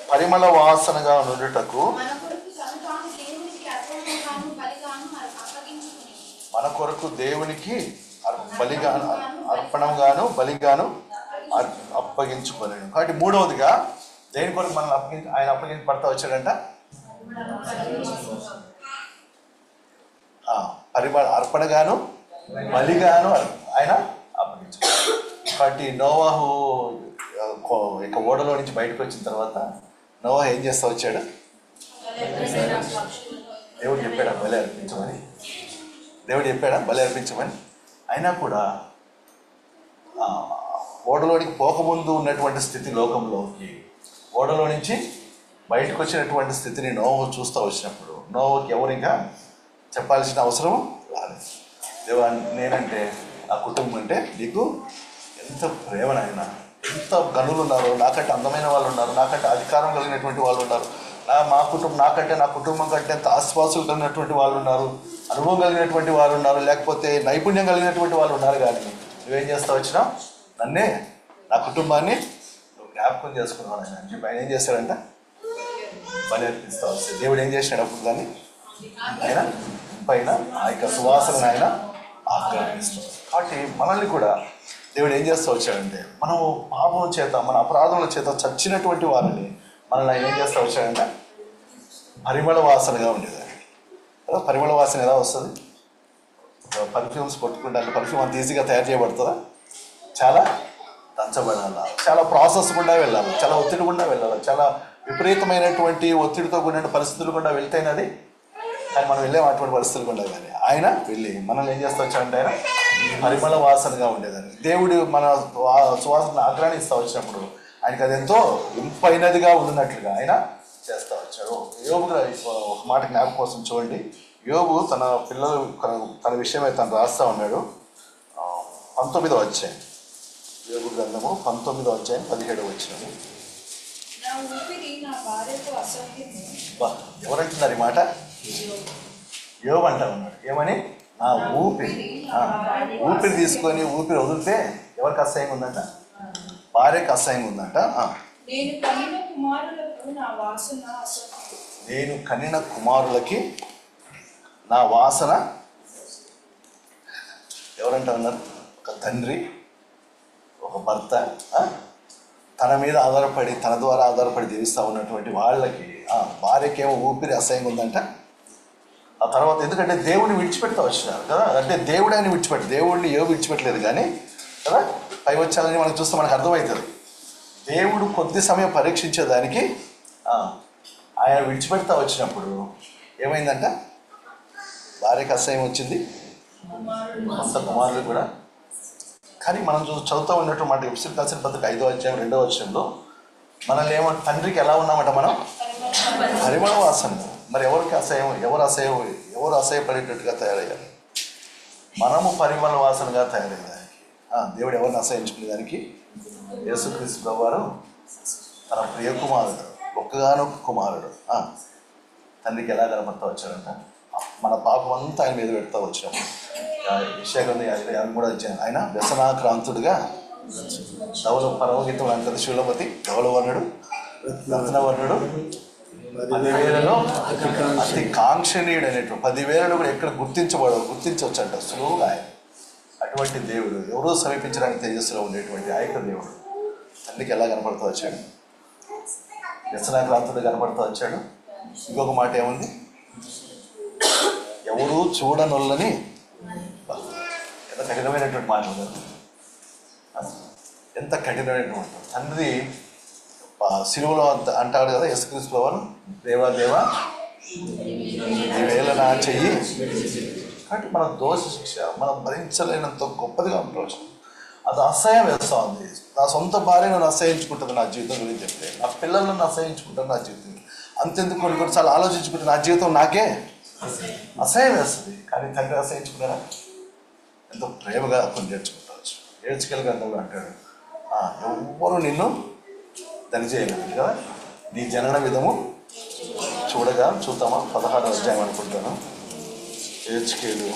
పరిమళ వాసనగా నుండుటకు మన కొరకు దేవునికి బలిగాను అప్పగించుకోలేను. కాబట్టి 3వదిగా దేని కొరకు మనల్ని ఆయన అప్పగించబడతా వచ్చాడంట, అర్పణగాను బలిగాను ఆయన అప్పగించుకోవాలి. కాబట్టి నోవాహు ఇక ఓడలో నుంచి బయటకు వచ్చిన తర్వాత నోవాహు ఏం చేస్తా వచ్చాడు, దేవుడు చెప్పాడా బలి అర్పించమని. అయినా కూడా ఓడలోనికి పోకముందు ఉన్నటువంటి స్థితి, లోకంలోకి ఓడలో నుంచి బయటకు వచ్చినటువంటి స్థితిని నోవాహు చూస్తూ వచ్చినప్పుడు నోవాహుకి ఎవరిగా చెప్పాల్సిన అవసరం రాలేదు. దేవా, నేనంటే నా కుటుంబం అంటే నీకు ఎంత ప్రేమనైనా, ఎంత గనులు ఉన్నారు, నాకంటే అందమైన వాళ్ళు ఉన్నారు, నాకంటే అధికారం కలిగినటువంటి వాళ్ళు ఉన్నారు, నా కుటుంబం కంటే ఎంత ఆస్వాసులు కలిగినటువంటి వాళ్ళు ఉన్నారు, అనుభవం కలిగినటువంటి వాళ్ళు ఉన్నారు, లేకపోతే నైపుణ్యం కలిగినటువంటి వాళ్ళు ఉన్నారు. కానీ నువ్వేం చేస్తా వచ్చినా నన్నే, నా కుటుంబాన్ని నువ్వు జ్ఞాపకం చేసుకున్నావు అని చెప్పి ఆయన ఏం చేశాడంట, బలి అర్పిస్తా వస్తాడు. దేవుడు ఏం చేశాడు అప్పుడు దాన్ని, ఆయన పైన ఆ యొక్క సువాసనను ఆయన ఆగ్రహిస్తాడు. కాబట్టి మనల్ని కూడా దేవుడు ఏం చేస్తూ వచ్చాడంటే, మనము పాపం చేత, మన అపరాధముల చేత చచ్చినటువంటి వారిని మనల్ని ఆయన ఏం చేస్తూ వచ్చాడంటే పరిమళ వాసనగా ఉండేది. కదా, పరిమళ వాసన ఎలా వస్తుంది? పర్ఫ్యూమ్స్ కొట్టుకుంటే పర్ఫ్యూమ్ అంత ఈజీగా తయారు చేయబడుతుందా? చాలా దంచబడాలి, చాలా ప్రాసెస్ గుండా వెళ్ళాలి, చాలా ఒత్తిడి గుండా వెళ్ళాలి, చాలా విపరీతమైనటువంటి ఒత్తిడితో కూడిన పరిస్థితులు గుండా వెళ్తేనది. కానీ మనం వెళ్ళే అటువంటి పరిస్థితులు గుండా కానీ ఆయన వెళ్ళి మనల్ని ఏం చేస్తూ వచ్చాడంటే ఆయన పరిమళ వాసనగా ఉండేదని. దేవుడు మన సువాసనను ఆగ్రహిస్తూ వచ్చినప్పుడు ఆయనకి అది ఎంతో ఇంపైనదిగా ఉన్నట్లుగా ఆయన చేస్తూ వచ్చాడు. యోబు ఒక మాట జ్ఞాపకం కోసం చూడండి. యోబు తన విషయమై తను రాస్తూ ఉన్నాడు. 19వ అధ్యాయం, యోబు గ్రంథము 19వ అధ్యాయం 17వ వచనం. ఎవరంటున్నారు ఈ మాట? యోబు అంటా ఉన్నాడు. ఏమని? నా ఊపిరి తీసుకొని ఊపిరి వదిలితే ఎవరికి అసహ్యంగా ఉందంట? భార్యకి అసహ్యంగా ఉందంట. నేను కనిన కుమారులకి నా వాసన. ఎవరంటా ఉన్నారు? ఒక తండ్రి, ఒక భర్త తన మీద ఆధారపడి, తన ద్వారా ఆధారపడి జీవిస్తూ ఉన్నటువంటి వాళ్ళకి భార్యకేమో ఊపిరి అసహ్యంగా ఉందంట. ఆ తర్వాత ఎందుకంటే దేవుడిని విడిచిపెడతా వచ్చినారు కదా, అంటే దేవుడు ఆయన దేవుడిని ఏవో విడిచిపెట్టలేదు కానీ కదా. పై వచ్చాలని మనకు చూస్తే మనకు అర్థమవుతుంది. దేవుడు కొద్ది సమయం పరీక్షించేదానికి ఆయన విడిచిపెడతా వచ్చినప్పుడు ఏమైందంట? భార్యకి అసహ్యం వచ్చింది, సొంత కుమారుడు కూడా. కానీ మనం చదువుతూ ఉన్నట్టు మాట ఎఫెసీయులకు రాసిన పత్రిక 5వ అధ్యాయం 2వ వచనంలో మనల్ని తండ్రికి ఎలా ఉన్నామట? మనం పరిమళ వాసన. మరి ఎవరికి అసహ్యం, ఎవరు అసహ్యపడేటట్టుగా తయారయ్యారు? మనము పరిమళ వాసనగా తయారయ్యేదానికి, దేవుడు ఎవరిని అసహ్యించుకునే దానికి యేసుక్రీస్తు ప్రభువారు తన ప్రియ కుమారుడు, ఒక్కగానొక్క కుమారుడు తండ్రికి ఎలా కనపడతా వచ్చాడంట? మన పాపం అంతా ఆయన మీద పెడతా వచ్చాం. విషయాన్ని కూడా ఇచ్చాను. ఆయన వ్యసనాక్రాంతుడుగా పరమగీతం అంటారు. శూలమతి ధవలవర్ణుడు, రత్నవర్ణుడు, 10,000లో అతి కాంక్షణీయుడు అనేటువంటి 10,000లో కూడా ఎక్కడ గుర్తించవచ్చంట సులువుగా ఆయన. అటువంటి దేవుడు ఎవరో సమీపించడానికి తేజస్సులో ఉండేటువంటి ఆ యొక్క దేవుడు తండ్రికి ఎలా కనపడుతూ వచ్చాడు? వ్యసనాక్రాంతుడు కనపడుతూ వచ్చాడు. ఇంకొక మాట ఏముంది? ఎవరు చూడనొల్లని, ఎంత కఠినమైనటువంటి మాట కదా, ఎంత కఠినమైనటువంటి తండ్రి సిలువలో అంటాడు కదా యేసుక్రీస్తు ప్రభువు, దేవా దేవా నీవేళ నా చెయ్యి. కాబట్టి మన దోష శిక్ష మనం భరించలేనంత గొప్పదిగా ఉండవచ్చు. అది అసహ్యం వేస్తూ ఉంది. నా సొంత భార్య నన్ను అసహ్యించుకుంటుంది నా జీవితం గురించి చెప్తే, నా పిల్లలు నన్ను అసహ్యించుకుంటారు నా జీవితం. అంతెందుకు కొన్నిసార్లు ఆలోచించుకుంటే నా జీవితం నాకే అసహ్యం వేస్తుంది. కానీ తండ్రి అసహ్యించుకున్నారా? ఎంతో ప్రేమగా కొన్ని నేర్చుకుంటావచ్చు. ఏడ్చుకెళ్ళి గ్రంథంలో అంటాడు, ఎవ్వరు నిన్ను దరిచేయలేదు కదా, నీ జనన విధము చూద్దామా? 16వ అధ్యాయం అనుకుంటాను. ఏడ్చుకేలు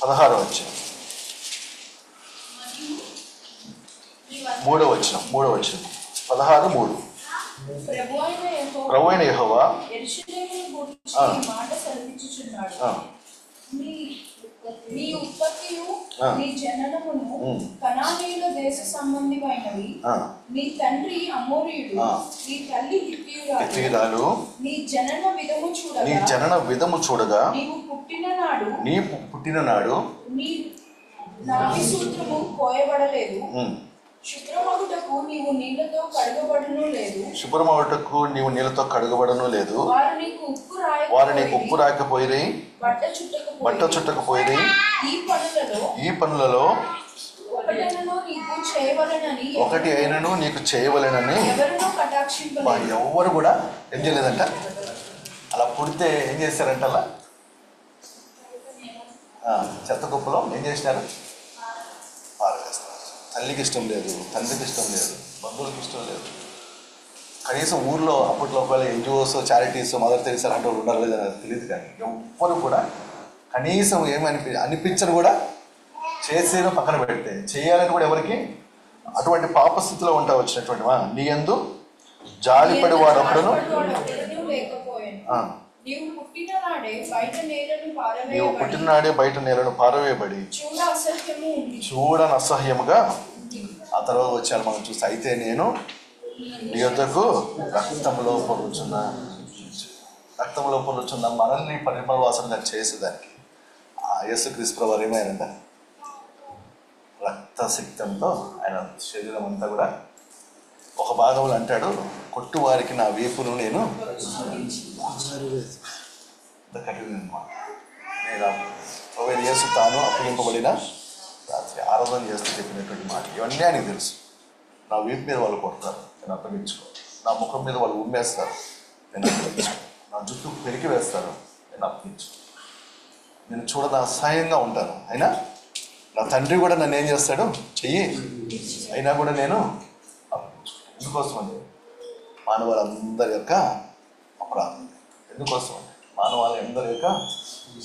16వ అధ్యాయం 3వ వచనం 16:3. ప్రభువైన యెహోవా నీ ఉత్పత్తియు నీ జననమును కనానీయుల దేశ సంబంధిమైనవి. నీ తండ్రి అమోరీయుడు, నీ తల్లి హిత్తీయురాలు. నీ జనన విధము చూడగా నీవు పుట్టిన నాడు నీ నాభి సూత్రము కోయబడలేదు. శుభ్రమగుటకు నీవు నీళ్లతో కడుగబడను లేదు. వారు నీకు ఉప్పు రాకపోయిరి, బట్ట చుట్టకపోయిరి. ఈ పనులలో ఒకటి అయినను నీకు చేయవలెనని ఎవరు కూడా ఏం చేయలేదంట. అలా పుడితే ఏం చేశారంట? అలా చెత్త కుప్పలో ఏం చేసినారు? పారవేస్తారు. తల్లికి ఇష్టం లేదు, తండ్రికి ఇష్టం లేదు, బంధువులకు ఇష్టం లేదు. కనీసం ఊర్లో అప్పట్లో ఒకవేళ ఎన్జిఓస్, చారిటీస్, మదర్ తెరీసా లాంటి వాళ్ళు ఉండాలి లేదని తెలియదు. కానీ ఎవ్వరు కూడా కనీసం అనిపించను కూడా చేసేదో పక్కన పెడితే చేయాలని కూడా ఎవరికి అటువంటి పాపస్థితిలో ఉంటా వచ్చినటువంటి నీ యందు జాలిపడి వాడు ఒకడును. నీవు పుట్టిననాడే బయట నేలను పారవేయబడి చూడని అసహ్యముగా. ఆ తర్వాత వచ్చాను మనం చూస్తే, అయితే నేను నీ యొద్దకు రక్తంలో పొలుచున్న మనల్ని పరిమళవాసనగా చేసేదానికి యేసుక్రీస్తు ప్రభువు ఏమైనా రక్తసిక్తంతో ఆయన శరీరం అంతా కూడా ఒక భాగంలో అంటాడు, కొట్టువారికి నా వీపును నేను నేను యేసు తాను అప్పగింపబడిన రాత్రి ఆరాధన చేస్తూ చెప్పినటువంటి మాట ఇవన్నీ ఆయనకు తెలుసు. నా వీపు మీద వాళ్ళు కొడతారు, నేను అప్పగించుకో. నా ముఖం మీద వాళ్ళు ఉమ్మేస్తారు, నేను అప్పగించుకో. నా జుట్టు పెరిగి వేస్తారు, నేను అప్పగించుకో. నేను చూడదా అసహాయంగా ఉంటాను, అయినా నా తండ్రి కూడా నన్ను ఏం చేస్తాడు? చెయ్యి, అయినా కూడా నేను అప్పగించుకో. ఎందుకోసం అండి? మానవాళ్ళందరి యొక్క అపరాధం. ఎందుకోసం అండి? మానవాళ్ళందరి యొక్క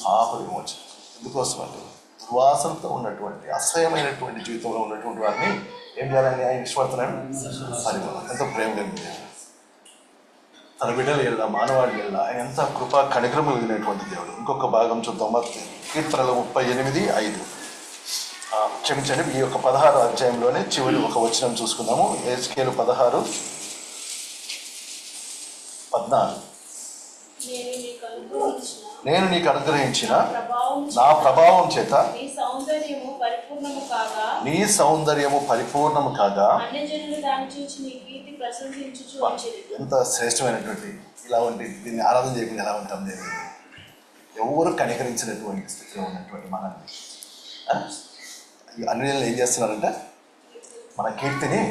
పాప విమోచన. ఎందుకోసం అండి? దుర్వాసనతో ఉన్నటువంటి అసహ్యమైనటువంటి జీవితంలో ఉన్నటువంటి వారిని ఏం చేయాలని ఆయన ఇష్టపడుతున్నాడు? పరిమళం. ఎంతో ప్రేమ కలిగింది తన బిడ్డలు వెళ్ళా, మానవాళి వెళ్ళా. ఆయన ఎంత కృపా కనికరము కలిగినటువంటి దేవుడు. ఇంకొక భాగం చూద్దాం. కీర్తనలు 38:5. క్షమించండి, ఈ యొక్క 16వ అధ్యాయంలోనే చివరి ఒక వచనం చూసుకుందాము. ఎహెజ్కేలు 16:14. నేను నీకు అనుగ్రహించిన నా ప్రభావం చేత నీ సౌందర్యము పరిపూర్ణము కాగా. ఎంత శ్రేష్టమైనటువంటి ఇలా ఉంటే దీన్ని ఆరాధన చేయకుండా ఎలా ఉంటాం దేవుడు? ఎవరు కనికరించినటువంటి స్థితిలో ఉన్నటువంటి మనల్ని అన్నిళ్ళు ఏం చేస్తున్నారంటే మన కీర్తిని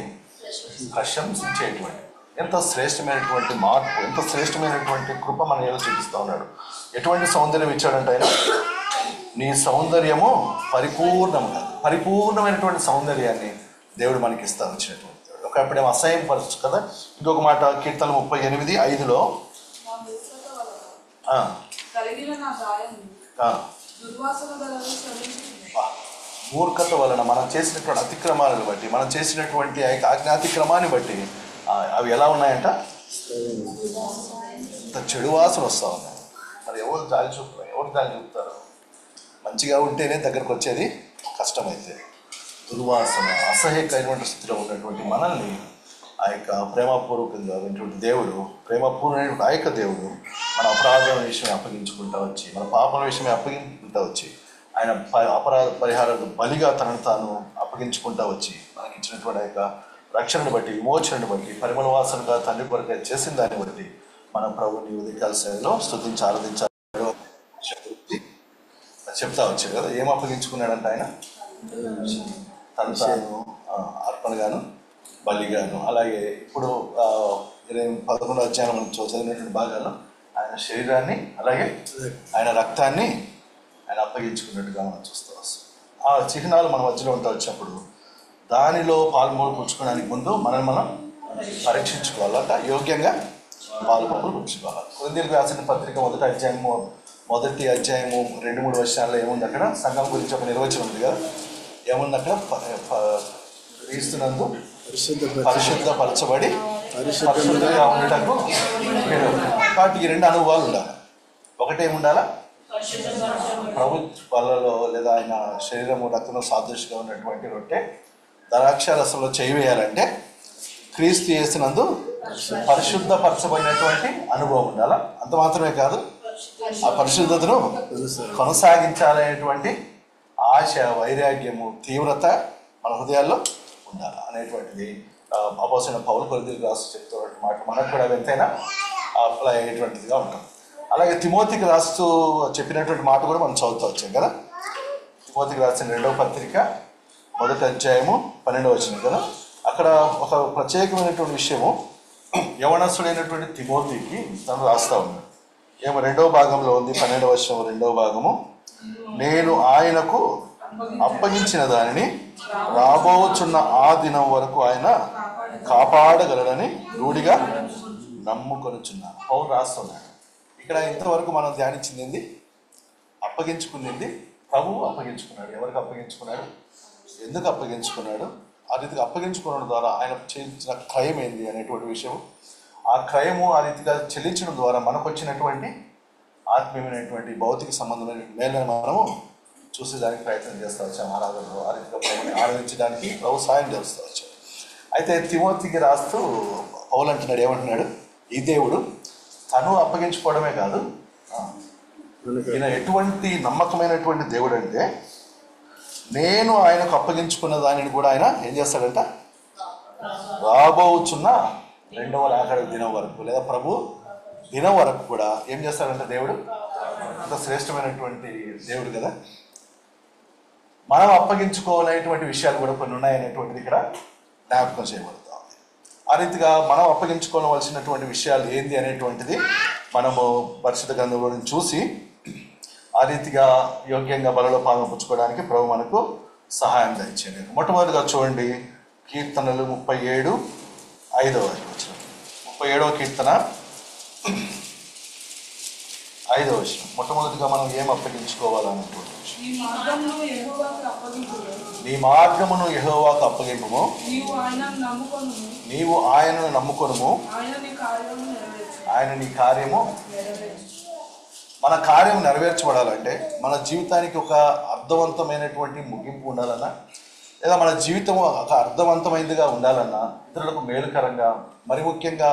ప్రశంసించేటువంటి ఎంతో శ్రేష్టమైనటువంటి మార్పు, ఎంతో శ్రేష్టమైనటువంటి కృప మన ఏదో చూపిస్తూ ఉన్నాడు. ఎటువంటి సౌందర్యం ఇచ్చాడంటే ఆయన, నీ సౌందర్యము పరిపూర్ణమైనటువంటి సౌందర్యాన్ని దేవుడు మనకి ఇస్తా వచ్చినటువంటి దేవుడు. ఒకప్పుడేమో అసహ్యం పరచు కదా. ఇంకొక మాట కీర్తన 38:5 మూర్ఖత వలన మనం చేసినటువంటి అతిక్రమాలను బట్టి, మనం చేసినటువంటి ఆజ్ఞాతిక్రమాన్ని బట్టి అవి ఎలా ఉన్నాయంట? ఇంత చెడు వాసన వస్తూ ఉన్నాయి. మరి ఎవరు జాలి చూపుతారు? మంచిగా ఉంటేనే దగ్గరకు వచ్చేది కష్టమైతే దుర్వాసన, అసహ్యకరమైన స్థితిలో ఉన్నటువంటి మనల్ని ఆ యొక్క ప్రేమపూర్వకంగా ఉన్నటువంటి దేవుడు, ప్రేమపూర్వమైనటువంటి ఆ యొక్క దేవుడు మన అపరాధాల విషయమే అప్పగించుకుంటా వచ్చి, మన పాపల విషయమే అప్పగించుకుంటా వచ్చి, ఆయన అపరాధ పరిహారాలు బలిగా తనను తాను అప్పగించుకుంటా వచ్చి మనకి ఇచ్చినటువంటి ఆ యొక్క రక్షణను బట్టి, విమోచనను బట్టి, పరిమళ వాసనగా తండ్రి కొరకే చేసిన దాన్ని బట్టి మన ప్రభుని ఉదయకాల సేవలో స్తుతించి ఆరాధించాలి చెప్తా వచ్చాడు కదా. ఏం అప్పగించుకున్నాడంటే ఆయన తను తాను అర్పణగాను బలిగాను. అలాగే ఇప్పుడు 11వ అధ్యాయం మనం చదివినటువంటి భాగాల్లో ఆయన శరీరాన్ని అలాగే ఆయన రక్తాన్ని ఆయన అప్పగించుకున్నట్టుగా మనం చూస్తూ వస్తాం. ఆ చిహ్నాలు మన మధ్యలో ఉంటా వచ్చినప్పుడు దానిలో పుచ్చుకోవడానికి ముందు మనం పరీక్షించుకోవాలంట, యోగ్యంగా పుచ్చుకోవాలి. కొరింథీయులకు రాసిన పత్రిక 1వ అధ్యాయము 2-3 వర్షాల్లో ఏముంది? అక్కడ సంఘం గురించి ఒక నిర్వచనం ఉంది కదా. ఏముంది అక్కడ? క్రీస్తునందు పరిశుద్ధపరచబడి పరిశుద్ధంగా ఉండటకు వాటికి 2 అనుభవాలు ఉండాలి. ఒకటేముండాలా? ప్రభు వాళ్ళలో లేదా ఆయన శరీరము రక్తంలో సాదృశ్యంగా ఉన్నటువంటి రొట్టె ద్రాక్షారసంలో చేయి వేయాలంటే క్రీస్తు యేసునందు పరిశుద్ధపరచబడినటువంటి అనుభవం ఉండాలా. అంత మాత్రమే కాదు, ఆ పరిశుద్ధతను కొనసాగించాలనేటువంటి ఆశ, వైరాగ్యము, తీవ్రత మన హృదయాల్లో ఉండాలి అనేటువంటిది అపోస్తలుడైన పౌలు కొరింథీయులకు రాస్తూ చెప్తున్నటువంటి మాట మనకు కూడా ఎంతైనా అప్లై అయ్యేటువంటిదిగా ఉంటాం. అలాగే తిమోతికి రాస్తూ చెప్పినటువంటి మాట కూడా మనం చదువుతూ వచ్చాం కదా. తిమోతికి రాసిన 2వ పత్రిక 1వ అధ్యాయము 12వ వచనం కదా. అక్కడ ఒక ప్రత్యేకమైనటువంటి విషయము యవనస్తుడైనటువంటి తిమోతికి తను రాస్తూ ఉన్నాడు. 2వ భాగంలో ఉంది, 12వ వచనం 2వ భాగము. నేను ఆయనకు అప్పగించిన దానిని రాబోచున్న ఆ దినం వరకు ఆయన కాపాడగలడని రూఢిగా నమ్ముకొనుచున్నాను. పౌలు రాస్తున్నాడు. ఇక్కడ ఇంతవరకు మనం ధ్యానించింది అప్పగించుకున్నది ప్రభువు అప్పగించుకున్నాడు. ఎవరికి అప్పగించుకున్నాడు? ఎందుకు అప్పగించుకున్నాడు? ఆ రీతిగా అప్పగించుకోవడం ద్వారా ఆయన చేయించిన క్రయం ఏంది అనేటువంటి విషయం, ఆ క్రయము ఆ రీతిగా చెల్లించడం ద్వారా మనకు వచ్చినటువంటి ఆత్మీయమైనటువంటి భౌతిక సంబంధమైన మేలను మనము చూసేదానికి ప్రయత్నం చేస్తూ వచ్చాము. ఆరాధనలో ఆ రీతిగా ప్రభుని ఆరాధించడానికి ప్రభు సాయం చేస్తూ వచ్చాము. అయితే తిమోతికి రాస్తూ పౌలు అంటున్నాడు, ఏమంటున్నాడు? ఈ దేవుడు తను అప్పగించుకోవడమే కాదు, ఈయన ఎటువంటి నమ్మకమైనటువంటి దేవుడు అంటే నేను ఆయనకు అప్పగించుకున్న దానిని కూడా ఆయన ఏం చేస్తాడంట? రాబోచున్న 2వ రాకడ దినం వరకు లేదా ప్రభు దినం వరకు కూడా ఏం చేస్తాడంటే దేవుడు అంత శ్రేష్టమైనటువంటి దేవుడు కదా. మనం అప్పగించుకోవాలనేటువంటి విషయాలు కూడా కొన్ని ఉన్నాయనేటువంటిది ఇక్కడ జ్ఞాపకం చేయబడుతుంది. ఆ రీతిగా మనం అప్పగించుకోవలసినటువంటి విషయాలు ఏంది అనేటువంటిది మనము పరిశుద్ధ గ్రంథంలో చూసి ఆ రీతిగా యోగ్యంగా బలలో పాల్గొంచుకోవడానికి ప్రభు మనకు సహాయం దయచేయండి. మొట్టమొదటిగా చూడండి, కీర్తనలు 37:5 వచనం. 37వ కీర్తన 5వ వచనం. మొట్టమొదటిగా మనం ఏం అప్పగించుకోవాలన్నటువంటి విషయం. నీ మార్గమును యెహోవాకు అప్పగింపుము, నీవు ఆయనను నమ్ముకొనుము, ఆయన నీ కార్యము. మన కార్యం నెరవేర్చబడాలంటే మన జీవితానికి ఒక అర్థవంతమైనటువంటి ముగింపు ఉండాలన్నా, లేదా మన జీవితం ఒక అర్థవంతమైనదిగా ఉండాలన్నా, ఇతరులకు మేలుకరంగా, మరి ముఖ్యంగా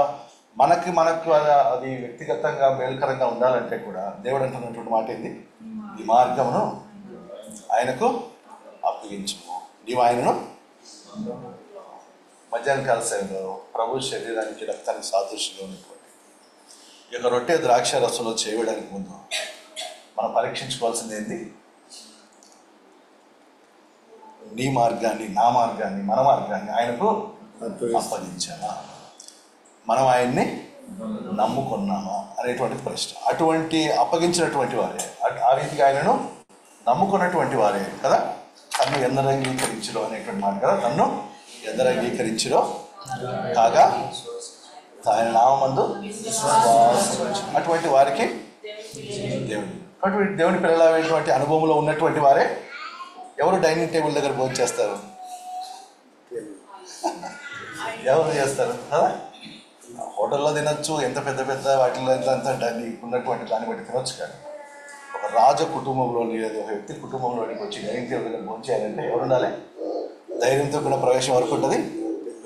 మనకు అది వ్యక్తిగతంగా మేలుకరంగా ఉండాలంటే కూడా దేవుడు అంటున్నటువంటి మాట ఏంది? ఈ మార్గమును ఆయనకు అప్పగించుము, నీవు ఆయనను. మధ్యాహ్న కాల సేవలో ప్రభు శరీరానికి రక్తానికి సాదృశ్యంగా ఉన్నటువంటి ఇక రొట్టె ద్రాక్ష రసంలో చేయడానికి ముందు మనం పరీక్షించుకోవాల్సింది ఏంటి? నీ మార్గాన్ని, నా మార్గాన్ని, మన మార్గాన్ని ఆయనకు అప్పగించామా, మనం ఆయన్ని నమ్ముకున్నామా అనేటువంటి ప్రశ్న. అటువంటి అప్పగించినటువంటి వారే, ఆ రీతిగా ఆయనను నమ్ముకున్నటువంటి వారే కదా తన్ను ఎందరు అంగీకరించడో అనేటువంటి మాట కదా, తన్ను ఎందరు అంగీకరించడో కాగా ఆయన నామందు అటువంటి వారికి దేవుని పిల్లలైనటువంటి అనుభవంలో ఉన్నటువంటి వారే ఎవరు డైనింగ్ టేబుల్ దగ్గర భోజనం చేస్తారు? ఎవరు చేస్తారు కదా? హోటల్లో తినొచ్చు, ఎంత పెద్ద పెద్ద వాటిల్లో అంతా ఉన్నటువంటి దాన్ని బట్టి తినొచ్చు. కానీ ఒక రాజ కుటుంబంలోని లేదా ఒక వ్యక్తి కుటుంబంలోనికి వచ్చి డైనింగ్ టేబుల్ దగ్గర భోజనం చేయాలంటే ఎవరు ఉండాలి? ధైర్యంతో కూడా ప్రవేశం వరకు ఉంటుంది.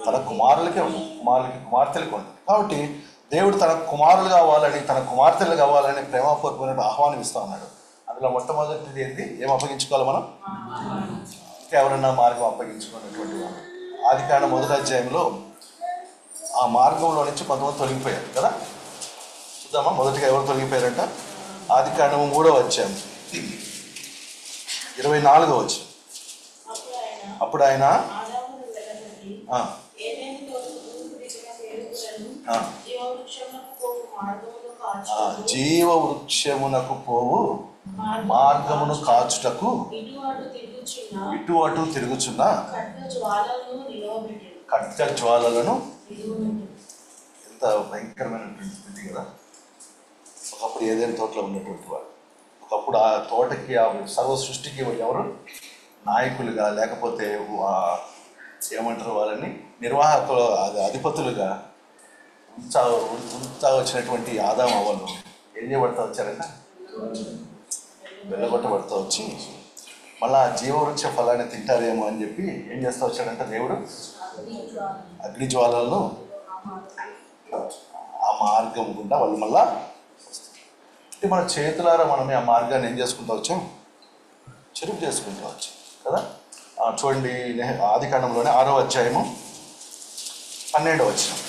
తన కుమారులకే ఉంటుంది, కుమార్తెలకి ఉంటుంది. కాబట్టి దేవుడు తన కుమారులు కావాలని, తన కుమార్తెలు కావాలని ప్రేమపూర్వకమైన ఆహ్వానం ఇస్తూ ఉన్నాడు. అందులో మొట్టమొదటిది ఏంటి? ఏం అప్పగించుకోవాలి మనం? ఎవరన్నా మార్గం అప్పగించుకున్నటువంటి వాళ్ళు. ఆదికాండం 1వ అధ్యాయంలో ఆ మార్గంలో నుంచి కొంతమంది తొలగిపోయారు కదా. చూద్దామా మొదటిగా ఎవరు తొలగిపోయారంట? ఆదికాండం 3వ అధ్యాయం 24వ వచనం. అప్పుడు ఆయన జీవ వృక్షమునకు పోవు మార్గమును కాచుటకు ఇటు అటు తిరుగుచున్న ఖడ్గ జ్వాలలను. ఎంత భయంకరమైనటువంటి స్థితి కదా. ఒకప్పుడు ఏదైనా తోటలో ఉన్నటువంటి వాడు, ఒకప్పుడు ఆ తోటకి, ఆ సర్వ సృష్టికి ఎవరు నాయకులుగా, లేకపోతే ఏమంటారు వాళ్ళని, నిర్వాహకులు, అధిపతులుగా ఉంచా వచ్చినటువంటి ఆదాం అవ్వలు ఏం చేయబడతా వచ్చారంట? వెళ్ళగొట్టబడతా వచ్చి మళ్ళా జీవవృక్ష ఫలాన్ని తింటారేమో అని చెప్పి ఏం చేస్తా వచ్చాడంట దేవుడు? అగ్నిజ్వాలలను ఆ మార్గం గుండా వాళ్ళు మళ్ళా అంటే మన చేతులారా మనమే ఆ మార్గాన్ని ఏం చేసుకుంటూ వచ్చాం? చెరుపు చేసుకుంటూ వచ్చాం కదా. చూడండి ఆదికాండంలోనే 6వ అధ్యాయము 12వ వచనం.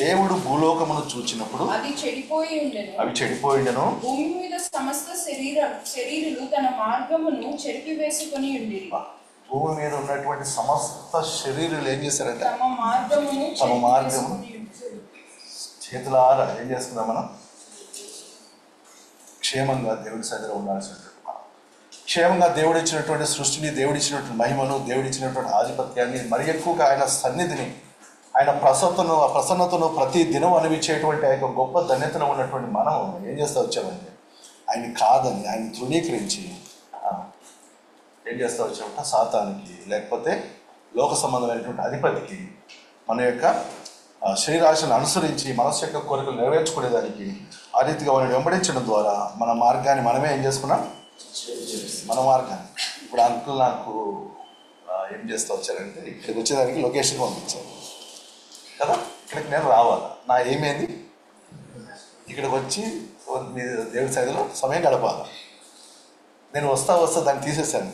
దేవుడు భూలోకమును చూచినప్పుడు అవి చెడిపోయిండెను. భూమి మీద సమస్త శరీరులు తన మార్గమును చెరిపివేసుకొని ఉండేది. భూమి మీద ఉన్నటువంటి సమస్త శరీరులు ఏం చేశారంటే తమ మార్గము చేతులారా ఏం చేసుకుందాం మనం? క్షేమంగా దేవుడి సన్నిధిలో ఉండాల్సినటువంటి మనం క్షేమంగా దేవుడిచ్చినటువంటి సృష్టిని, దేవుడిచ్చినటువంటి మహిమను, దేవుడిచ్చినటువంటి ఆధిపత్యాన్ని, మరి ఎక్కువగా ఆయన సన్నిధిని, ఆయన ప్రసన్నతను ప్రతి దినం అనుభవించేటువంటి ఆ యొక్క గొప్ప ధన్యతలో ఉన్నటువంటి మనం ఏం చేస్తూ వచ్చామంటే ఆయన్ని కాదని, ఆయన తృణీకరించి ఏం చేస్తూ వచ్చామంటే సాతానికి, లేకపోతే లోక సంబంధమైనటువంటి అధిపతికి మన యొక్క శరీరాశను అనుసరించి మనస్సు యొక్క కోరికలు నెరవేర్చుకునేదానికి ఆ రీతిగా వాళ్ళని వెంబడించడం ద్వారా మన మార్గాన్ని మనమే ఏం చేసుకున్నాం? మన మార్గాన్ని. ఇప్పుడు అంకుల్ నాకు ఏం చేస్తూ వచ్చారంటే ఇక్కడికి వచ్చేదానికి లొకేషన్ పంపించారు కదా. ఇక్కడికి నేను రావాలా, నా ఏమైంది? ఇక్కడికి వచ్చి దేవుడి సన్నిధిలో సమయం గడపాలి. నేను వస్తా దాన్ని తీసేసాను.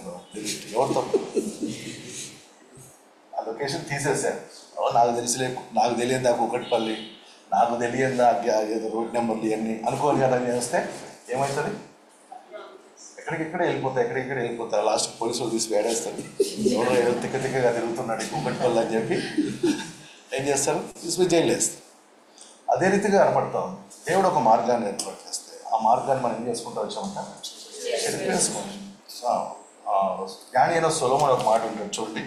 ఎవరితో ఆ లొకేషన్ తీసేసాను. నాకు తెలియదు నాకు కూకట్పల్లి, నాకు తెలియదు ఏదో రోడ్ నెంబర్లు ఇవన్నీ అనుకోని కదా చేస్తే ఏమవుతుంది? ఎక్కడికెక్కడే వెళ్ళిపోతాయి. లాస్ట్ పోలీసులు తీసి వేడేస్తారు. ఎవరో ఏదో తిక్కగా తిరుగుతున్నాడు కూకట్పల్లి అని చెప్పి ఏం చేస్తారు? తీసుకుని జైలు వేస్తారు. అదే రీతిగా కనపడతా ఉంది. దేవుడు ఒక మార్గాన్ని ఏర్పాటు చేస్తే ఆ మార్గాన్ని మనం ఏం చేసుకుంటూ వచ్చామంట? చెరిపేసుకోండి. జ్ఞాని అయిన సొలొమోను ఒక మాట ఉంటాడు చూడండి.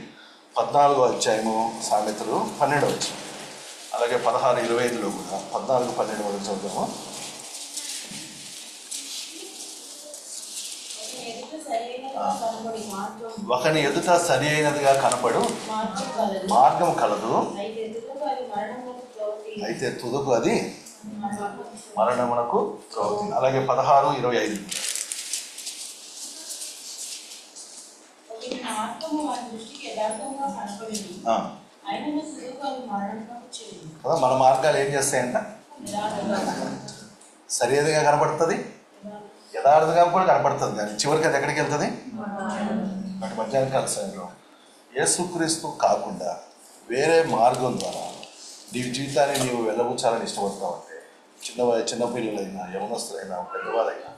14వ అధ్యాయము సామెతలు 12వ వచనం, అలాగే 16:25లో కూడా 14-12 వరకు చదువుతాము. ఒకని ఎదుట సరి అయినదిగా కనపడు మార్గం కలదు, అయితే తుదకు అది మరణమునకు త్రోవ. అలాగే 16-25 కదా. మన మార్గాలు ఏం చేస్తాయంట? సరిదిగా కనపడుతుంది, యథార్థంగా కూడా కనపడుతుంది. కానీ చివరికి అది ఎక్కడికి వెళ్తుంది? అటు మధ్యాహ్నం కలిసి యేసుక్రీస్తు కాకుండా వేరే మార్గం ద్వారా నీ జీవితాన్ని నీవు వెళ్ళబుచ్చాలని ఇష్టపడతావు అంటే చిన్నపిల్లలైనా యవనస్తులైనా పెద్దవారైనా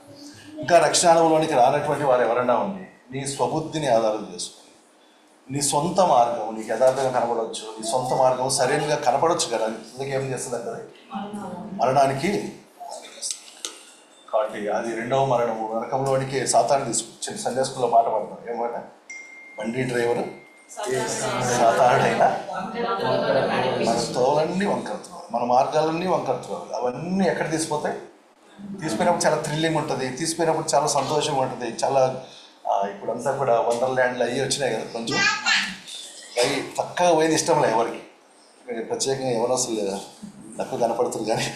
ఇంకా రక్షణ అనుభవంలోనికి రానటువంటి వారు ఎవరైనా ఉండి నీ స్వబుద్ధిని ఆధారం చేసుకుని నీ సొంత మార్గం నీకు యథార్థంగా కనపడవచ్చు, నీ సొంత మార్గం సరైనగా కనపడవచ్చు కదా, ఇందుకు ఏం చేస్తుంది అంటే మరణానికి. కాబట్టి అది రెండవ మరణము, నరకంలోనికి సాతాను తీసుకొచ్చింది. సండే స్కూల్లో పాట పాడతారు ఏమాట, బండి డ్రైవరు సాతానుడైనా మన తోలన్నీ వంకరతులు, మన మార్గాలన్నీ వంకరతులు. అవన్నీ ఎక్కడ తీసిపోతాయి? తీసిపోయినప్పుడు చాలా థ్రిల్లింగ్ ఉంటుంది, తీసిపోయినప్పుడు చాలా సంతోషంగా ఉంటుంది. చాలా ఇప్పుడంతా కూడా వండర్ల్యాండ్లు అయ్యి వచ్చినాయి కదా, కొంచెం అవి చక్కగా పోయింది ఇష్టం లేదు ఎవరికి, ప్రత్యేకంగా ఎవరు అసలు లేదా తక్కువ కనపడుతుంది. కానీ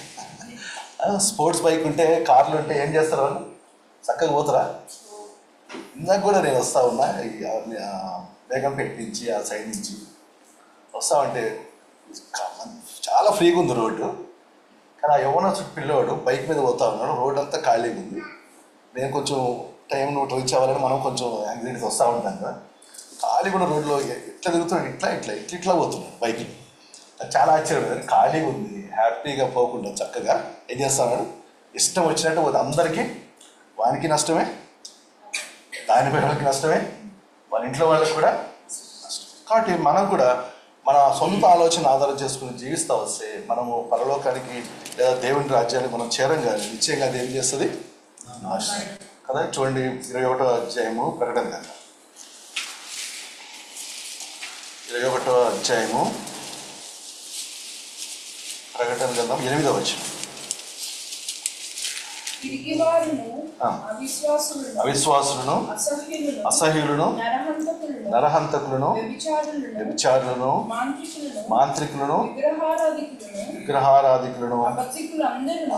స్పోర్ట్స్ బైక్ ఉంటే, కార్లు ఉంటే ఏం చేస్తారు వాళ్ళు? చక్కగా పోతారా? ఇందాక కూడా నేను వస్తా ఉన్నా వేగం పెట్టించి ఆ సైడ్ నుంచి వస్తా ఉంటే చాలా ఫ్రీగా ఉంది రోడ్డు, కానీ ఆ యవ్వనస్తుడు పిల్లోడు బైక్ మీద పోతా ఉన్నాడు, రోడ్ అంతా ఖాళీగా ఉంది. నేను కొంచెం టైం రీచ్ అవ్వాలని మనం కొంచెం యాంగ్జైటీస్ వస్తూ ఉంటాం కదా, ఖాళీగా ఉన్న రోడ్లో ఎట్లా తిరుగుతున్నాడు, ఇట్లా పోతున్నాడు బైక్. చాలా ఆశ్చర్యం, ఖాళీగా ఉంది, హ్యాపీగా పోకుండా చక్కగా ఏం చేస్తున్నాడు, ఇష్టం వచ్చినట్టు పోతే అందరికీ, వానికి నష్టమే, దాని పిల్లలకి నష్టమే, వాళ్ళ ఇంట్లో వాళ్ళకి కూడా నష్టం. కాబట్టి మనం కూడా మన సొంత ఆలోచన ఆధారం చేసుకుని జీవిస్తూ వస్తే మనము పరలోకానికి లేదా దేవుని రాజ్యానికి మనం చేరంగానే నిశ్చయంగా అది ఏం చేస్తుంది, నాశనం కదా. చూడండి 21వ అధ్యాయము ప్రకటన గ్రంథం, 21వ అధ్యాయము ప్రకటన గ్రంథం 8వ వచనం. అవిశ్వాసులను, అసహ్యులను, నరహంతకులను, వ్యభిచారులను, మాంత్రికులను, విగ్రహారాధికులను,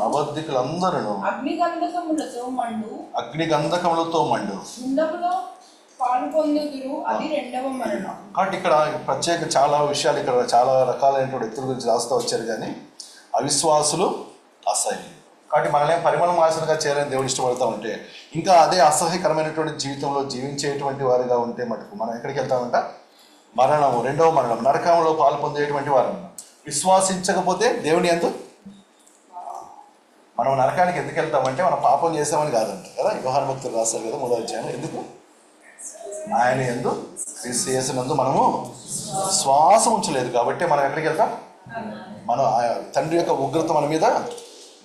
అబద్ధికులందరూ అగ్నిగంధకములతో మండు. కాబట్టి ఇక్కడ ప్రత్యేక చాలా విషయాలు, ఇక్కడ చాలా రకాలైనటువంటి వ్యక్తుల గురించి రాస్తూ వచ్చారు. కానీ అవిశ్వాసులు, అసహ్యులు. కాబట్టి మనల్ని పరిమళం వాసనగా చేయాలని దేవుడు ఇష్టపడతా ఉంటే, ఇంకా అదే అసహ్యకరమైనటువంటి జీవితంలో జీవించేటువంటి వారిగా ఉంటే మటుకు మనం ఎక్కడికి వెళ్తామంట? మరణము, రెండవ మరణం, నరకంలో పాలు పొందేటువంటి వారు. విశ్వాసించకపోతే దేవుని యందు మనం నరకానికి ఎందుకు వెళ్తామంటే మనం పాపం చేసామని కాదంట కదా. యోహాను భక్తులు రాస్తారు కదా 3వ అధ్యాయం, ఎందుకు? ఆయన యందు క్రీస్తు యేసునందు మనము శ్వాసం ఉంచలేదు కాబట్టి మనం ఎక్కడికి వెళ్తాం? మనం తండ్రి యొక్క ఉగ్రత మన మీద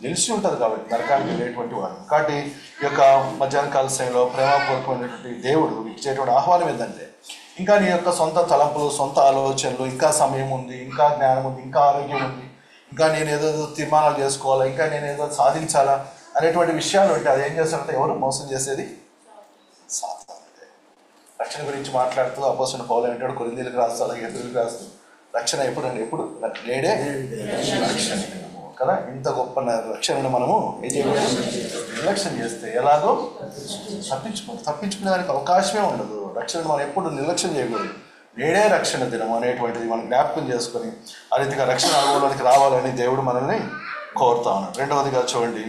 నిలిచి ఉంటుంది కాబట్టి నరకానికి వెళ్ళేటువంటి వాడు. కాబట్టి ఈ యొక్క మధ్యాహ్న కాల సమయంలో ప్రేమపూర్వకమైనటువంటి దేవుడు ఇచ్చేటువంటి ఆహ్వానం ఏంటంటే, ఇంకా నీ యొక్క సొంత తలంపులు, సొంత ఆలోచనలు, ఇంకా సమయం ఉంది, ఇంకా జ్ఞానం ఉంది, ఇంకా ఆరోగ్యం ఉంది, ఇంకా నేను ఏదో తీర్మానాలు చేసుకోవాలా, ఇంకా నేను ఏదో సాధించాలా అనేటువంటి విషయాలు ఉంటే అది ఏం చేస్తారంటే ఎవరు మోసం చేసేది? సాతానుడే. రక్షణ గురించి మాట్లాడుతూ అపోస్తలుడైన పౌలు అంటాడు, కొరింథీయులకు రాస్తూ అలాగే హెబ్రీయులకు రాస్తూ, రక్షణ ఎప్పుడు నేడే రక్షణ కదా. ఇంత గొప్ప రక్షణను మనము ఏం చేయలేదు, నిర్లక్ష్యం చేస్తే ఎలాగో తప్పించుకునే దానికి అవకాశమే ఉండదు. రక్షణను మనం ఎప్పుడు నిర్లక్ష్యం చేయకూడదు. నేడే రక్షణ దినం అనేటువంటిది మనం జ్ఞాపకం చేసుకొని ఆ రీతిగా రక్షణ అనుభవంలోనికి రావాలని దేవుడు మనల్ని కోరుతా ఉన్నాడు. రెండవదిగా చూడండి,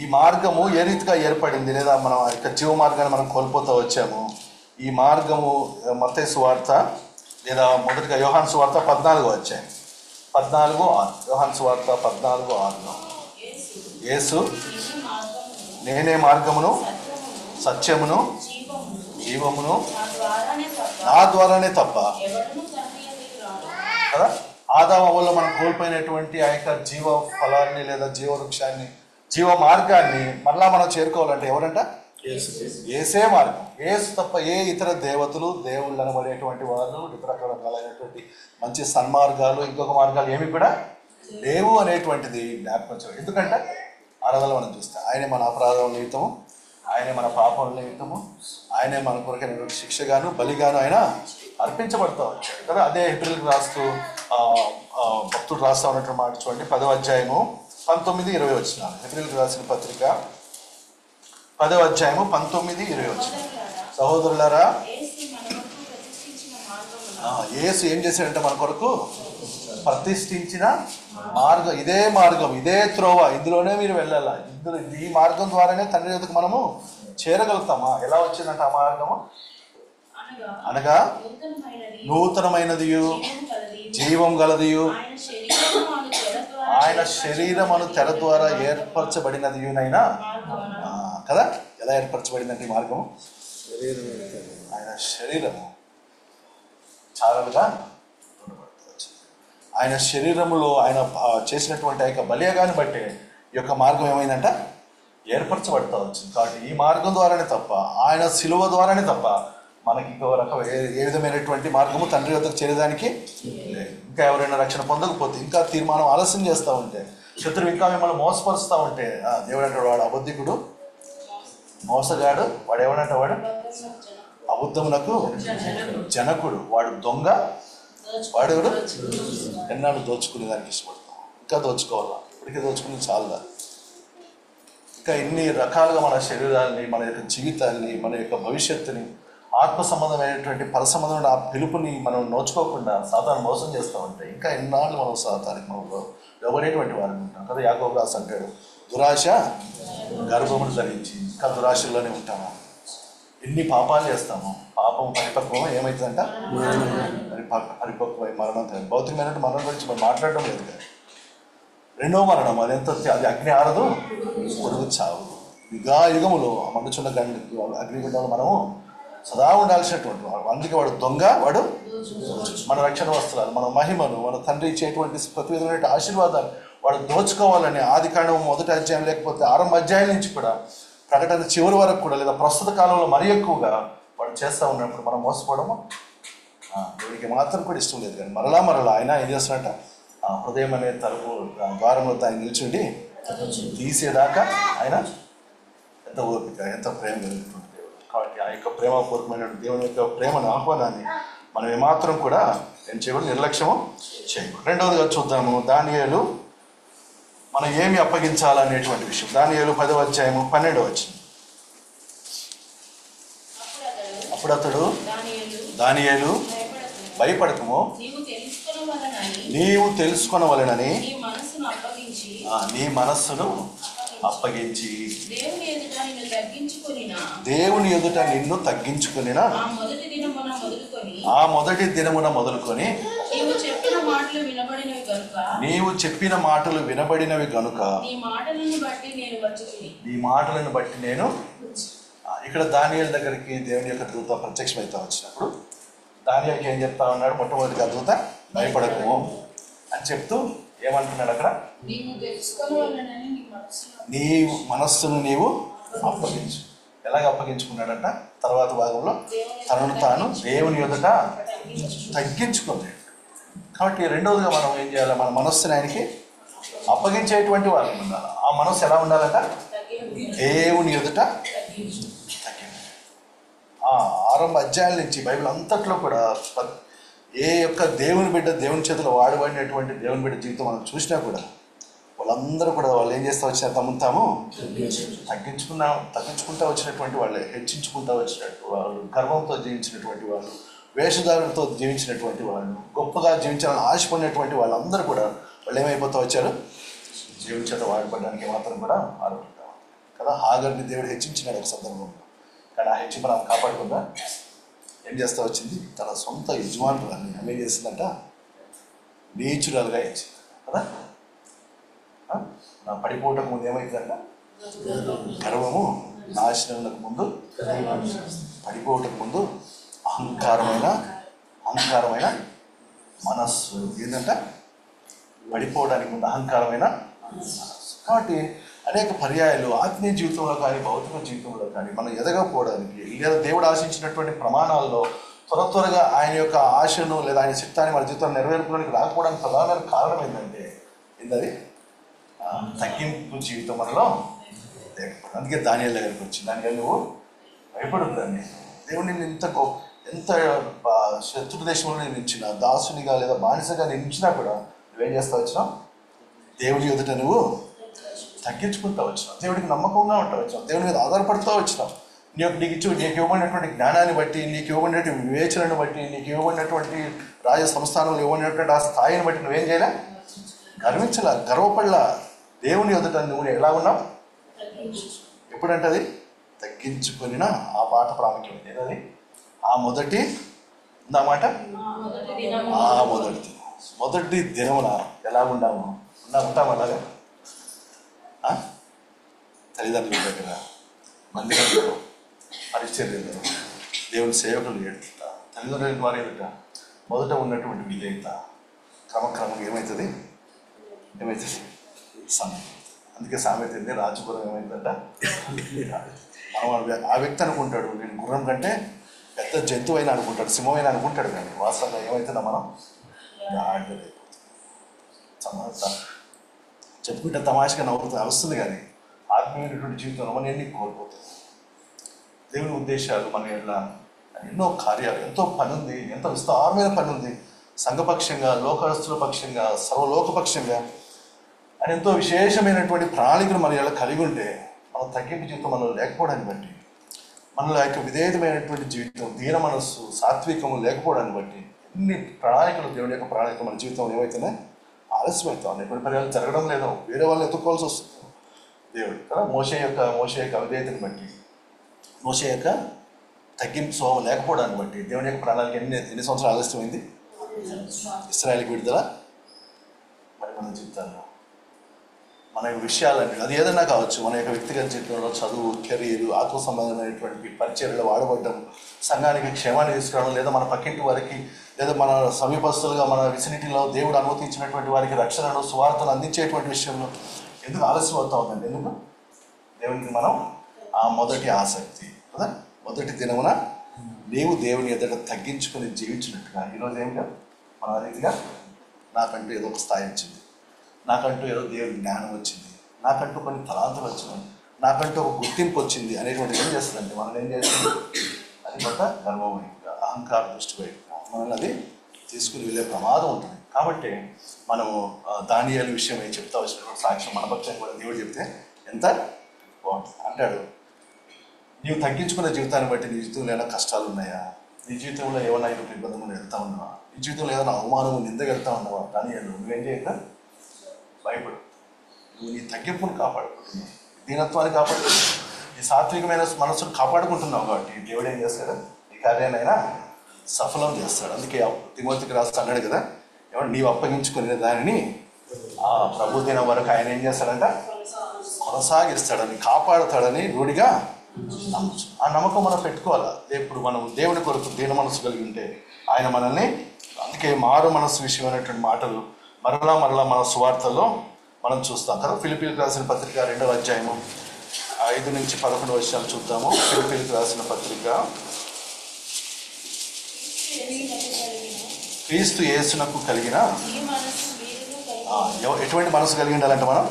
ఈ మార్గము ఏ రీతిగా ఏర్పడింది, లేదా మనం యొక్క జీవ మార్గాన్ని మనం కోల్పోతూ వచ్చాము. ఈ మార్గము మత్తయి సువార్త లేదా మొదటిగా యోహాను సువార్త 14వ అధ్యాయం 14:6. యోహాను సువార్త 14:6లో యేసు నేనే మార్గమును, సత్యమును, జీవమును, నా ద్వారానే తప్ప కదా. ఆదాము అవ్వలో మనం కోల్పోయినటువంటి ఆ యొక్క జీవ ఫలాన్ని లేదా జీవ వృక్షాన్ని, జీవ మార్గాన్ని మళ్ళా మనం చేరుకోవాలంటే ఎవరంట? ఏసే మార్గం. ఏసు తప్ప ఏ ఇతర దేవతలు, దేవుళ్ళు అనబడేటువంటి వాళ్ళు, ఇతర రకాలైనటువంటి మంచి సన్మార్గాలు, ఇంకొక మార్గాలు ఏమి కూడా లేవు అనేటువంటిది జ్ఞాపకం చేయాలి. ఎందుకంటే ఆరాధనలో మనం చూస్తాం, ఆయనే మన అపరాధం నిమిత్తము, ఆయనే మన పాపం నిమిత్తము, ఆయనే మన కొరకైనటువంటి శిక్షగాను బలిగాను ఆయన అర్పించబడతా వచ్చాడు కదా. అదే హెబ్రీయులకు రాస్తూ భక్తుడు రాస్తా ఉన్నటువంటి మాట చూడండి, 10వ అధ్యాయము 19-20 వచనాలు. హెబ్రీయులకు రాసిన పత్రిక 10వ అధ్యాయము 19-20 వచనాలు. సహోదరులారా, యేసు ఏం చేశాడంటే మన కొరకు ప్రతిష్ఠించిన మార్గం, ఇదే మార్గం, ఇదే త్రోవ, ఇందులోనే మీరు వెళ్ళాలా. ఈ మార్గం ద్వారానే తండ్రి యొద్దకు మనము చేరగలుగుతామా? ఎలా వచ్చిందంటే ఆ మార్గము అనగా నూతనమైనది జీవం గలదియు ఆయన శరీరమును తెర ద్వారా ఏర్పరచబడినదియునైనా కదా. ఎలా ఏర్పరచబడిందంటే ఈ మార్గము ఆయన శరీరము చారలుగా ఆయన శరీరములో ఆయన చేసినటువంటి ఆ యొక్క బలియాగాన్ని బట్టి ఈ యొక్క మార్గం ఏమైందంట ఏర్పరచబడతా వచ్చింది. కాబట్టి ఈ మార్గం ద్వారానే తప్ప, ఆయన శిలువ ద్వారానే తప్ప మనకి ఇంకో రకం ఏ విధమైనటువంటి మార్గము తండ్రి వద్దకు చేరేదానికి లేదు. ఇంకా ఎవరైనా రక్షణ పొందకపోతే, ఇంకా తీర్మానం ఆలస్యం చేస్తూ ఉంటే, శత్రువు ఇంకా మిమ్మల్ని మోసపరుస్తూ ఉంటే, దేవుడు అంటాడు వాడు అబద్ధికుడు, మోసగాడు, వాడు ఏమనంటే వాడు అబద్ధమునకు జనకుడు, వాడు దొంగ, వాడు ఎవడు ఎన్నాళ్ళు దోచుకునే దానికి ఇష్టపడతాం. ఇంకా దోచుకోవాలా? ఇప్పటికే దోచుకుని చాలదా? ఇంకా ఇన్ని రకాలుగా మన శరీరాన్ని, మన యొక్క జీవితాన్ని, మన యొక్క భవిష్యత్తుని, ఆత్మ సంబంధమైనటువంటి పర సంబంధమైన ఆ పిలుపుని మనం నోచుకోకుండా సాతాను మోసం చేస్తూ ఉంటాయి. ఇంకా ఎన్నాళ్ళు మనం సాతానికి మనలో ఎవరైనటువంటి వారిని ఉంటాం కదా. యాకోబు రాసి అంటాడు, దురాశ గర్భమును ధరించి ఇంకా దురాశల్లోనే ఉంటాము. ఎన్ని పాపాలు చేస్తాము, పాపం పరిపక్వం ఏమవుతుందంట పరిపక్వమై మరణం. భౌతికమైనటువంటి మరణం గురించి మనం మాట్లాడడం లేదు కదా. రెండవ మరణం అది ఎంత, అది అగ్ని ఆరదు, పొరుగు చావు. యుగా యుగములో మండుచున్న అగ్నిగుండంలో మనము సదా ఉండాల్సినటువంటి వాడు. అందుకే వాడు దొంగ, వాడు మన రక్షణ వస్త్రాలు, మన మహిమను, మన తండ్రి ఇచ్చేటువంటి ప్రతి విధమైన ఆశీర్వాదాలు వాడు దోచుకోవాలని ఆది కాండం 1వ అధ్యాయం లేకపోతే 6వ అధ్యాయం నుంచి కూడా ప్రకటన చివరి వరకు కూడా, లేదా ప్రస్తుత కాలంలో మరీ ఎక్కువగా వాడు చేస్తూ ఉన్నప్పుడు మనం మోసపోవడము దేవుడికి మాత్రం కూడా ఇష్టం లేదు. కానీ మరలా ఆయన ఏం చేస్తున్నట్ట, హృదయం అనే తలుపు ద్వారంలో ఆయన నిల్చుండి తీసేదాకా ఆయన ఎంత ఓపిక, ఎంత ప్రేమ కలుగుతుంది దేవుడు. కాబట్టి ఆ యొక్క ప్రేమపూర్వకమైన దేవుని యొక్క ప్రేమను, ఆహ్వానాన్ని మనం ఏమాత్రం కూడా ఏం చేయకూడదు, నిర్లక్ష్యము చేయకూడదు. రెండవదిగా చూద్దాము, దానియేలు మనం ఏమి అప్పగించాలనేటువంటి విషయం. దానియేలు 10వ అధ్యాయము 12వ వచనం. అప్పుడు అతడు దానియేలు భయపడకము, నీవు తెలుసుకొనవలెనని నీ మనస్సును అప్పగించి దేవుని ఎదుట నిన్ను తగ్గించుకొనిన ఆ మొదటి దినమున మొదలుకొని నీవు చెప్పిన మాటలు వినబడినవి గనుక నీ మాటలను బట్టి నేను. ఇక్కడ దానియేలు దగ్గరికి దేవుని యొక్క దూత ప్రత్యక్షమైతే వచ్చినప్పుడు దానియేలుకి ఏం చెప్తా ఉన్నాడు? మొట్టమొదటిగా దూత భయపడకు అని చెప్తూ ఏమంటున్నాడు అక్కడ, నీ మనస్సును నీవు అప్పగించు. ఎలాగ అప్పగించుకున్నాడంట? తర్వాత భాగంలో తనను తాను దేవుని ఎదుట తగ్గించుకున్నాడు. కాబట్టి రెండవదిగా మనం ఏం చేయాలి? మన మనస్సుని ఆయనకి అప్పగించేటువంటి వాళ్ళు ఉండాలి. ఆ మనస్సు ఎలా ఉండాలంట? దేవుని ఎదుట తగ్గించు. 6వ అధ్యాయం నుంచి బైబిల్ అంతట్లో కూడా ఏ యొక్క దేవుని బిడ్డ, దేవుని చేతిలో వాడబడినటువంటి దేవుని బిడ్డ జీవితం మనం చూసినా కూడా వాళ్ళందరూ కూడా వాళ్ళు ఏం చేస్తూ వచ్చినారు? తమను తాము తగ్గించుకుంటూ వచ్చినటువంటి వాళ్ళే, హెచ్చించుకుంటూ వచ్చినట్టు వాళ్ళు, గర్వంతో జీవించినటువంటి వాళ్ళు, వేషధారులతో జీవించినటువంటి వాళ్ళు, గొప్పగా జీవించాలని ఆశపడినటువంటి వాళ్ళందరూ కూడా వాళ్ళు ఏమైపోతూ వచ్చారు? దేవుని చేత వాడబడడానికి మాత్రం కూడా ఆడుకుంటాం కదా. హాగర్ని దేవుడు హెచ్చించినాడు ఒక సందర్భంలో. కానీ ఆ హెచ్చింపు ఆమె కాపాడకుండా ఏం చేస్తూ వచ్చింది? తన సొంత యజమానురాన్ని ఆమె ఏం చేసిందంట? నీచురాలుగా ఇచ్చింది కదా. నా పడిపోవటం ముందు ఏమైందంట? గర్వము నాశనములకు ముందు, పడిపోవటం ముందు అహంకారమైన మనస్సు. ఏంటంట? పడిపోవడానికి ముందు అహంకారమైన మనస్సు. కాబట్టి అనేక పర్యాయాలు ఆత్మీయ జీవితంలో కానీ, భౌతిక జీవితంలో కానీ మనం ఎదగకపోవడానికి, లేదా దేవుడు ఆశించినటువంటి ప్రమాణాల్లో త్వరగా ఆయన యొక్క ఆశను లేదా ఆయన చిత్తాన్ని మన జీవితంలో నెరవేర్పడానికి రాకపోవడానికి ప్రధానమైన కారణం ఏంటంటే ఏంటది? తగ్గింపు జీవితం మనలో లేకపోవడం. అందుకే దానియేలు దగ్గరికి వచ్చి, దానియేలు నువ్వు భయపడుతుందని, దేవుడిని ఎంత శత్రు దేశంలో నేను ఇచ్చిన దాసునిగా లేదా బానిసగా నేను ఇచ్చినా కూడా నువ్వేం చేస్తా వచ్చినావు? దేవుడి ఎదుట నువ్వు తగ్గించుకుంటూ వచ్చినావు, దేవుడికి నమ్మకంగా ఉంటా వచ్చినావు, దేవుడి మీద ఆధారపడుతూ వచ్చినావు. నీకు ఇవ్వబడినటువంటి జ్ఞానాన్ని బట్టి, నీకు ఇవ్వబడినటువంటి వివేచనను బట్టి, నీకు ఇవ్వబడినటువంటి రాజ సంస్థానంలో ఇవ్వబడినటువంటి ఆ స్థాయిని బట్టి నువ్వేం చేయలే? గర్వించలా, గర్వపడలా. దేవుని ఎదుట నువ్వు ఎలా ఉన్నావు? ఎప్పుడంటే అది తగ్గించుకుని. ఆ పాట ప్రాముఖ్యమైనది. ఏదది? ఆ మొదటి ఉందన్నమాట. మొదటి దినము ఆ మొదటి దినమున ఎలా ఉంటాము అలాగా. తల్లిదండ్రుల దగ్గర, మందిరంలో, పరిచర్యలో, దేవుని సేవకులు ఎదుట, తల్లిదండ్రుల వారి ఎదుట మొదట ఉన్నటువంటి విధేయత క్రమక్రమంగా ఏమవుతుంది సమయం. అందుకే సామెత ఏంది, రాజపురం ఏమైందంట, మనం ఆ వ్యక్తి అనుకుంటాడు నేను గుర్రం కంటే పెద్ద జంతువు అయినా అనుకుంటాడు, సింహమైనా అనుకుంటాడు, కానీ వాస్తవంగా ఏమవుతుందా మనం చెప్పుకుంటే తమాషగా నవ్వుతుంది వస్తుంది, కానీ ఆత్మీయమైనటువంటి జీవితంలో మనం ఎన్ని కోల్పోతుంది. దేవుని ఉద్దేశాలు మన ఎలా ఎన్నో కార్యాలు, ఎంతో పని ఉంది, ఎంతో విస్తారమైన పని ఉంది, సంఘపక్షంగా, లోకస్తుల పక్షంగా, సర్వలోకపక్షంగా అని ఎంతో విశేషమైనటువంటి ప్రణాళికలు మన ఎలా కలిగి ఉంటే మన తగ్గింపు జీవితం మనలో లేకపోవడాన్ని బట్టి, మనలో యొక్క విధేయమైనటువంటి జీవితం, దీన మనస్సు, సాత్వికము లేకపోవడాన్ని బట్టి ఎన్ని ప్రణాళికలు, దేవుని యొక్క ప్రణాళికలు మన జీవితంలో ఏమవుతున్నాయి, ఆలస్యం అవుతాం. కొన్ని పర్యాలు జరగడం లేదో, వేరే వాళ్ళని ఎత్తుకోవాల్సి వస్తుంది దేవుడు కదా. మోషే యొక్క విధేయతను బట్టి, మోషే యొక్క తగ్గింపు స్వభావం లేకపోవడాన్ని బట్టి దేవుని యొక్క ప్రణాళిక ఎన్ని సంవత్సరాలు ఆలస్యమైంది. ఇశ్రాయేలుకి విడుదల. మరి మన జీవితాల్లో మన విషయాలన్నీ, అది ఏదైనా కావచ్చు, మన యొక్క వ్యక్తిగత జీవితంలో చదువు, కెరీర్, ఆత్మ సంబంధమైనటువంటి పరిచర్యలు వాడబడ్డం, సంఘానికి క్షేమాన్ని తీసుకురావడం, లేదా మన పక్కింటి వారికి, లేదా మన సమీపస్తులుగా మన విసినిటీలో దేవుడు అనుమతించినటువంటి వారికి రక్షణను, సువార్తను అందించేటువంటి విషయంలో ఎందుకు ఆలస్యం అవుతా ఉందండి? ఎందుకు? దేవునికి మనం ఆ మొదటి ఆసక్తి కదా, మొదటి దినమున నీవు దేవుని ఎదుట తగ్గించుకొని జీవించినట్టుగా ఈరోజు ఏం కాదు, మన రీతిగా నాకంటూ ఏదో ఒక స్థాయి వచ్చింది, నాకంటూ ఏదో దేవుని జ్ఞానం వచ్చింది, నాకంటూ కొన్ని తలాంతులు వచ్చినాయి, నాకంటూ ఒక గుర్తింపు వచ్చింది అనేటువంటి ఏం చేస్తుందంటే మనం ఏం చేస్తుంది, అది కొంత గర్వమైనగా, అహంకార దృష్టి వైపుగా మనల్ని అది తీసుకుని వెళ్ళే ప్రమాదం ఉంటుంది. కాబట్టి మనము దానియేలు విషయమై చెప్తా వచ్చినటువంటి సాక్ష్యం మన పక్షాన్ని కూడా దేవుడు చెప్తే ఎంత బాగుంటుంది. అంటాడు, నీవు తగ్గించుకున్న జీవితాన్ని బట్టి నీ జీవితంలో ఏమైనా కష్టాలు ఉన్నాయా, నీ జీవితంలో ఏమైనా ఇబ్బందులు వెళ్తా ఉన్నావా, నీ జీవితంలో ఏదైనా అవమానము నిందగెళ్తా ఉన్నావా, దానియేలు నువ్వేం చేయక భయపడు, నువ్వు నీ తగ్గింపును కాపాడుకుంటున్నావు, దీనత్వాన్ని కాపాడుకుంటున్నావు, నీ సాత్వికమైన మనస్సును కాపాడుకుంటున్నావు. కాబట్టి దేవుడు ఏం చేస్తాడు, ఈ కార్యాన్నైనా సఫలం చేస్తాడు. అందుకే తిమోతికి రాస్తా అన్నాడు కదా, ఏమన్నా నీవు అప్పగించుకునే దానిని ఆ ప్రభు దినం వరకు ఆయన ఏం చేస్తాడంట, కొనసాగిస్తాడని, కాపాడుతాడని రూఢిగా నమ్మచ్చు. ఆ నమ్మకం మనం పెట్టుకోవాలా. ఇప్పుడు మనం దేవుని కొరకు దీన మనసు కలిగి ఉంటే ఆయన మనల్ని, అందుకే మారు మనస్సు విషయమైనటువంటి మాటలు మరలా మన సువార్తల్లో మనం చూస్తాం కదా. ఫిలిప్పీలకు రాసిన పత్రిక 2వ అధ్యాయము 5 నుంచి 11 వచనాలు చూద్దాము. ఫిలిప్పీలకు రాసిన పత్రిక, క్రీస్తు యేసునకు కలిగిన ఎటువంటి మనసు కలిగి ఉండాలంటే మనం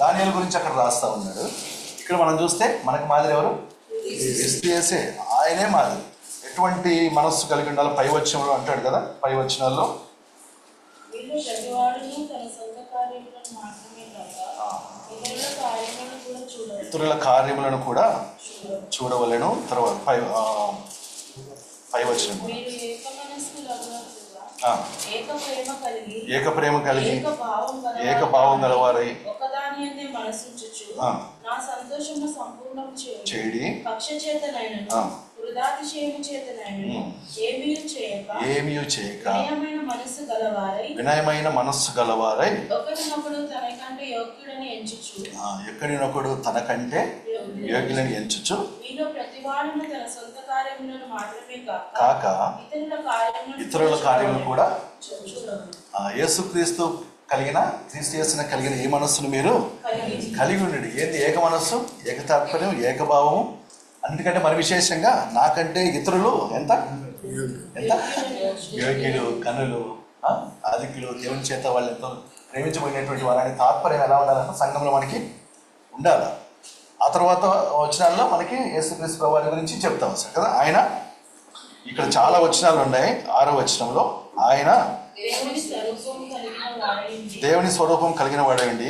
దానియేలు గురించి అక్కడ రాస్తా ఉన్నాడు. ఇక్కడ మనం చూస్తే మనకు మాదిరి ఎవరు? క్రీస్తు యేసే, ఆయనే మాదిరి. ఎటువంటి మనస్సు కలిగి ఉండాలి? పై వచనంలో అంటాడు కదా, పై వచనాల్లో ఇతరుల కార్యములను కూడా చూడవలెను. తర్వాత పై వచనం ఏక ప్రేమ కలిగి ఏక భావం గలవారై చేడి ఏమీ చేయక వినయమైన మనస్సు గలవారై ఎక్కడినొకడు తనకంటే యోగ్యులని ఎంచుచు కాక ఇతరుల కార్యములు కూడా యేసుక్రీస్తు క్రీస్తు యేసున కలిగిన ఈ మనస్సును మీరు కలిగి ఉండండి. ఏంది? ఏక మనస్సు, ఏక తాత్పర్యం, ఏకభావము. అన్నిటికంటే మరి విశేషంగా నాకంటే ఇతరులు ఎంత యోగ్యులు, కనులు, ఆదిక్యులు, దేవుని చేత వాళ్ళు ఎంతో ప్రేమించబడినటువంటి వారని తాత్పర్యం ఎలా ఉండాలంటే సంఘంలో మనకి ఉండాలి. ఆ తర్వాత వచనాల్లో మనకి యేసుక్రీస్తు ప్రభువారి గురించి చెప్తాం సార్ కదా. ఆయన ఇక్కడ చాలా వచనాలు ఉన్నాయి. 6వ వచనంలో ఆయన దేవుని స్వరూపం కలిగిన వాడండి,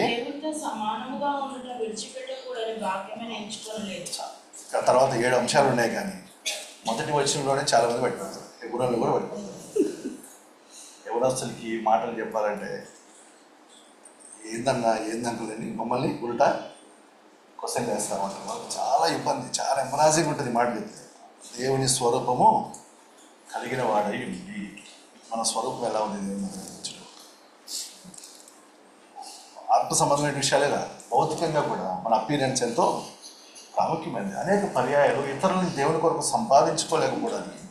తర్వాత 7 అంశాలు ఉన్నాయి. కానీ మొదటి వచనంలోనే చాలా మంది పడిపోతారు, యవ్వనులు కూడా పడిపోతారు. యవ్వనస్తులకి మాటలు చెప్పాలంటే ఏందంకులని మమ్మల్ని ఉల్టా క్వశ్చన్ చేస్తామంటారు. చాలా ఇబ్బంది, చాలా ఎంబరాజింగ్ ఉంటుంది మాట చెప్తే. దేవుని స్వరూపము కలిగిన వాడై ఉంది. మన స్వరూపం ఎలా ఉంది దేవుని గురించడం ఆత్మ సంబంధమైన విషయాలే కాదు, భౌతికంగా కూడా మన అపీరెన్స్ ఎంతో ప్రాముఖ్యమైనది. అనేక పర్యాయాలు ఇతరులను దేవుని కొరకు సంపాదించుకోలేకపోవడానికి,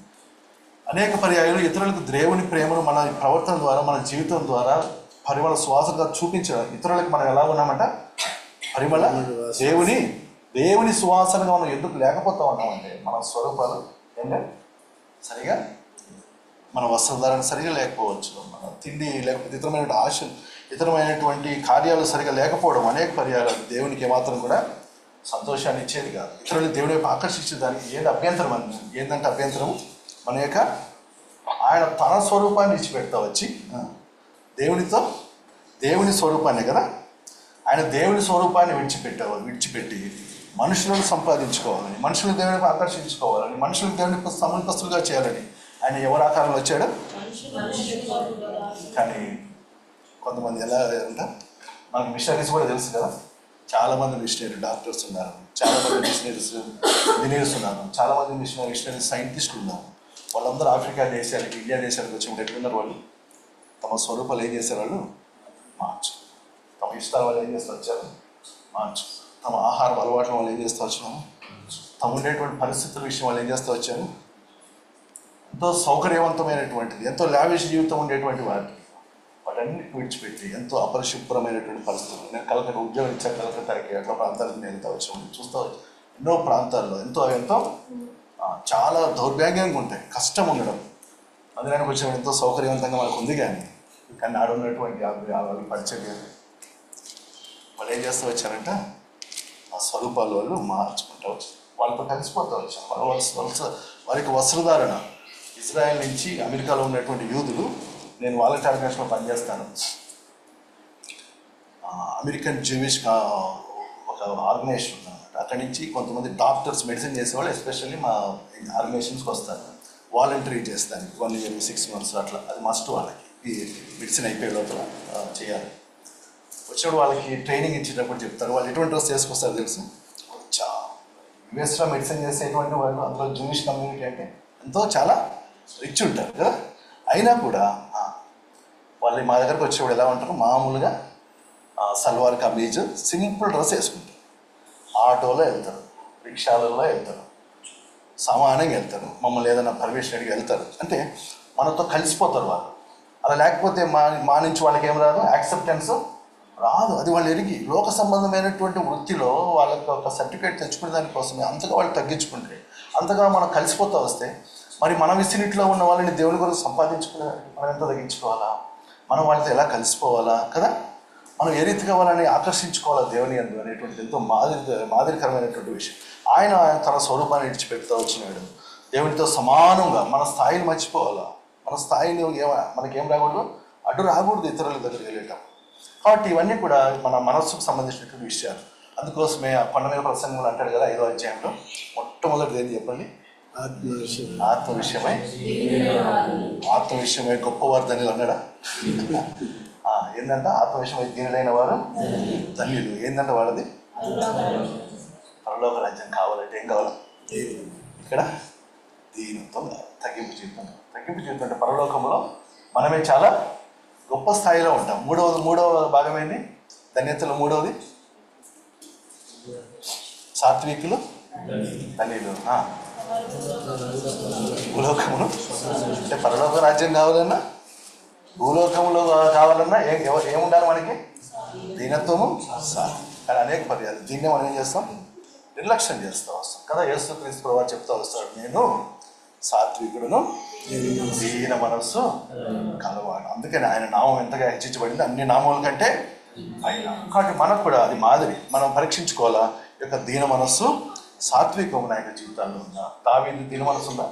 అనేక పర్యాయాలు ఇతరులకు దేవుని ప్రేమను మన ప్రవర్తన ద్వారా, మన జీవితం ద్వారా పరిమళ శ్వాసంగా చూపించడం. ఇతరులకు మనం ఎలా ఉన్నామంట? పరిమళ దేవుని సువాసనగా మనం ఎందుకు లేకపోతా ఉన్నామంటే మన స్వరూపాలు ఏంటంటే సరిగా, మన వస్త్రధారణ సరిగా లేకపోవచ్చు, మన తిండి లేకపోతే ఇతరమైనటువంటి కార్యాలు సరిగా లేకపోవడం అనేక పర్యాలు దేవునికి ఏమాత్రం కూడా సంతోషాన్ని ఇచ్చేది కాదు. ఇతరులు దేవుని వైపు ఆకర్షించేదానికి అభ్యంతరం ఏంటంటే అభ్యంతరము మన యొక్క ఆయన తన స్వరూపాన్ని విడిచిపెడతా వచ్చి దేవుని స్వరూపాన్ని కదా, ఆయన దేవుని స్వరూపాన్ని విడిచిపెట్టి మనుషులను సంపాదించుకోవాలని, మనుషులు దేవునికి ఆకర్షించుకోవాలని, మనుషులకు దేవునికి సమన్పస్తులుగా చేయాలని ఆయన ఎవరి ఆకారంలో వచ్చాడు? కానీ కొంతమంది ఎలా అంటే మనకు మిషనరీస్ కూడా తెలుసు కదా, చాలామంది మిషనరీ డాక్టర్స్ ఉన్నారు, చాలామంది మిషనరీస్ ఇంజనీర్స్ ఉన్నారు, చాలామంది మిషనరీ సైంటిస్టులు ఉన్నారు. వాళ్ళందరూ ఆఫ్రికా దేశాలకి, ఇండియా దేశాలకు వచ్చినప్పుడు ఎట్లున్నారు? వాళ్ళు తమ స్వరూపాలు ఏం చేశారు? వాళ్ళు మార్చు. తమ ఇష్టాల వాళ్ళు ఏం చేస్తూ వచ్చారు? మార్చు. తమ ఆహారం అలవాట్ల వాళ్ళు ఏం చేస్తూ వచ్చాము? తమ ఉండేటువంటి పరిస్థితుల విషయం వాళ్ళు ఏం చేస్తూ వచ్చారు? ఎంతో సౌకర్యవంతమైనటువంటిది, ఎంతో లావిష్ జీవితం ఉండేటువంటి వాటన్నిటి విడిచిపెట్టి ఎంతో అపరిశుభ్రమైనటువంటి పరిస్థితులు. నేను కలకత్తా ఉద్యోగం ఇచ్చాను, కలకత్తాకి అట్లా ప్రాంతాలకు నేను వెళ్తా వచ్చాము, చూస్తూ ఎన్నో ప్రాంతాల్లో ఎంతో చాలా దౌర్భాగ్యంగా ఉంటాయి, కష్టం ఉండడం. అందుకని కొంచెం ఎంతో సౌకర్యవంతంగా మనకు ఉంది, కానీ ఆడ ఉన్నటువంటి అవి పరిచయం వాళ్ళు ఏం చేస్తూ వచ్చారంట? ఆ స్వరూపాలు వాళ్ళు మార్చుకుంటూ వచ్చారు, వాళ్ళతో కలిసిపోతూ వచ్చారు. వారికి వస్త్రధారణ. ఇజ్రాయెల్ నుంచి అమెరికాలో ఉన్నటువంటి యూదులు, నేను వాలంటీర్ ఆర్గనైజేషన్లో పనిచేస్తాను, అమెరికన్ జూయిష్ ఒక ఆర్గనైజేషన్ ఉందన్నమాట. అక్కడి నుంచి కొంతమంది డాక్టర్స్, మెడిసిన్ చేసేవాళ్ళు ఎస్పెషల్లీ మా ఆర్గనైజేషన్స్కి వస్తారు, వాలంటరీ చేస్తాను 1 year 6 months అట్లా. అది మస్ట్ వాళ్ళకి, ఈ మెడిసిన్ అయిపోయే లోపల చేయాలి. వచ్చినప్పుడు వాళ్ళకి ట్రైనింగ్ ఇచ్చేటప్పుడు చెప్తారు, వాళ్ళు ఎటువంటి డ్రెస్ చేసుకొస్తారు తెలుసు? యుఎస్లో మెడిసిన్ చేసేటువంటి వాళ్ళు, అందులో జూయిష్ కమ్యూనిటీ అంటే చాలా రిచ్ ఉంటారు కదా. అయినా కూడా వాళ్ళు మా దగ్గరకు వచ్చేవాడు ఎలా ఉంటారు? మామూలుగా సల్వార్ కమీజ్, సింపుల్ డ్రెస్ వేసుకుంటారు, ఆటోలో వెళ్తారు, రిక్షాలలో వెళ్తారు, సమానంగా వెళ్తారు, మమ్మల్ని ఏదైనా పర్మిషన్ అడిగి వెళ్తారు. అంటే మనతో కలిసిపోతారు వాళ్ళు. అలా లేకపోతే మా నుంచి వాళ్ళకి ఏం రాదు, యాక్సెప్టెన్స్ రాదు. అది వాళ్ళు ఎరిగి లోక సంబంధమైనటువంటి వృత్తిలో వాళ్ళకి ఒక సర్టిఫికేట్ తెచ్చుకునే దానికోసమే అంతగా వాళ్ళు తగ్గించుకుంటే, అంతగా మనం కలిసిపోతూ వస్తే మరి మన విసినిట్లో ఉన్న వాళ్ళని దేవుని కొరకు సంపాదించుకునే మనం ఎంత తగ్గించుకోవాలా? మనం వాళ్ళతో ఎలా కలిసిపోవాలా కదా? మనం ఏ రీతిగా వాళ్ళని ఆకర్షించుకోవాలా దేవుని అందు అనేటువంటిది ఎంతో మాదిరికరమైనటువంటి విషయం. ఆయన తన స్వరూపాన్ని విడిచిపెడుతూ వచ్చినాడు. దేవునితో సమానంగా మన స్థాయిని మర్చిపోవాలా, మన స్థాయిని మనకేం రాకూడదు, అడ్డు రాకూడదు ఇతరుల దగ్గరికి వెళ్ళటం. కాబట్టి ఇవన్నీ కూడా మన మనస్సుకు సంబంధించినటువంటి విషయాలు. అందుకోసమే ఆ కొండ మీద ప్రసంగంలో అంటాడు కదా 5వ అధ్యాయంలో, మొట్టమొదటిది ఏంటి చెప్పండి? ఆత్మ విషయమై గొప్పవారు ధన్యులు అన్నాడా? ఏంటంటే ఆత్మ విషయమై దీనులైన వారు ధన్యులు. ఏంటంటే వాళ్ళది పరలోక రాజ్యం కావాలంటే ఏం కావాలి? ఇక్కడ దీనితో తగ్గింపు జీవితం అంటే పరలోకంలో మనమే చాలా గొప్ప స్థాయిలో ఉంటాం. మూడవ భాగమైంది ధన్యతలు. మూడవది సాత్వికులు ధన్యులు. భూలోకమును అంటే పరలోక రాజ్యం కావాలన్నా, భూలోకంలో కావాలన్నా ఏముండాలి మనకి? దీనత్వము, కానీ అనేక పర్యాలు దీన్నే మనం ఏం చేస్తాం? నిర్లక్ష్యం చేస్తూ వస్తాం కదా. యేసుక్రీస్తు ప్రభువు చెప్తూ వస్తాడు, నేను సాత్వికుడును, దీన మనస్సు కలవాడు. అందుకని ఆయన నామం ఎంతగా హెచ్చించబడింది అన్ని నామముల కంటే పైన. కాబట్టి మనకు కూడా అది మాదిరి. మనం పరీక్షించుకోవాలా, యొక్క దీన మనస్సు సాత్వికము నా యొక్క జీవితాల్లో ఉందా? దావీదు దీన మనస్సు ఉందా?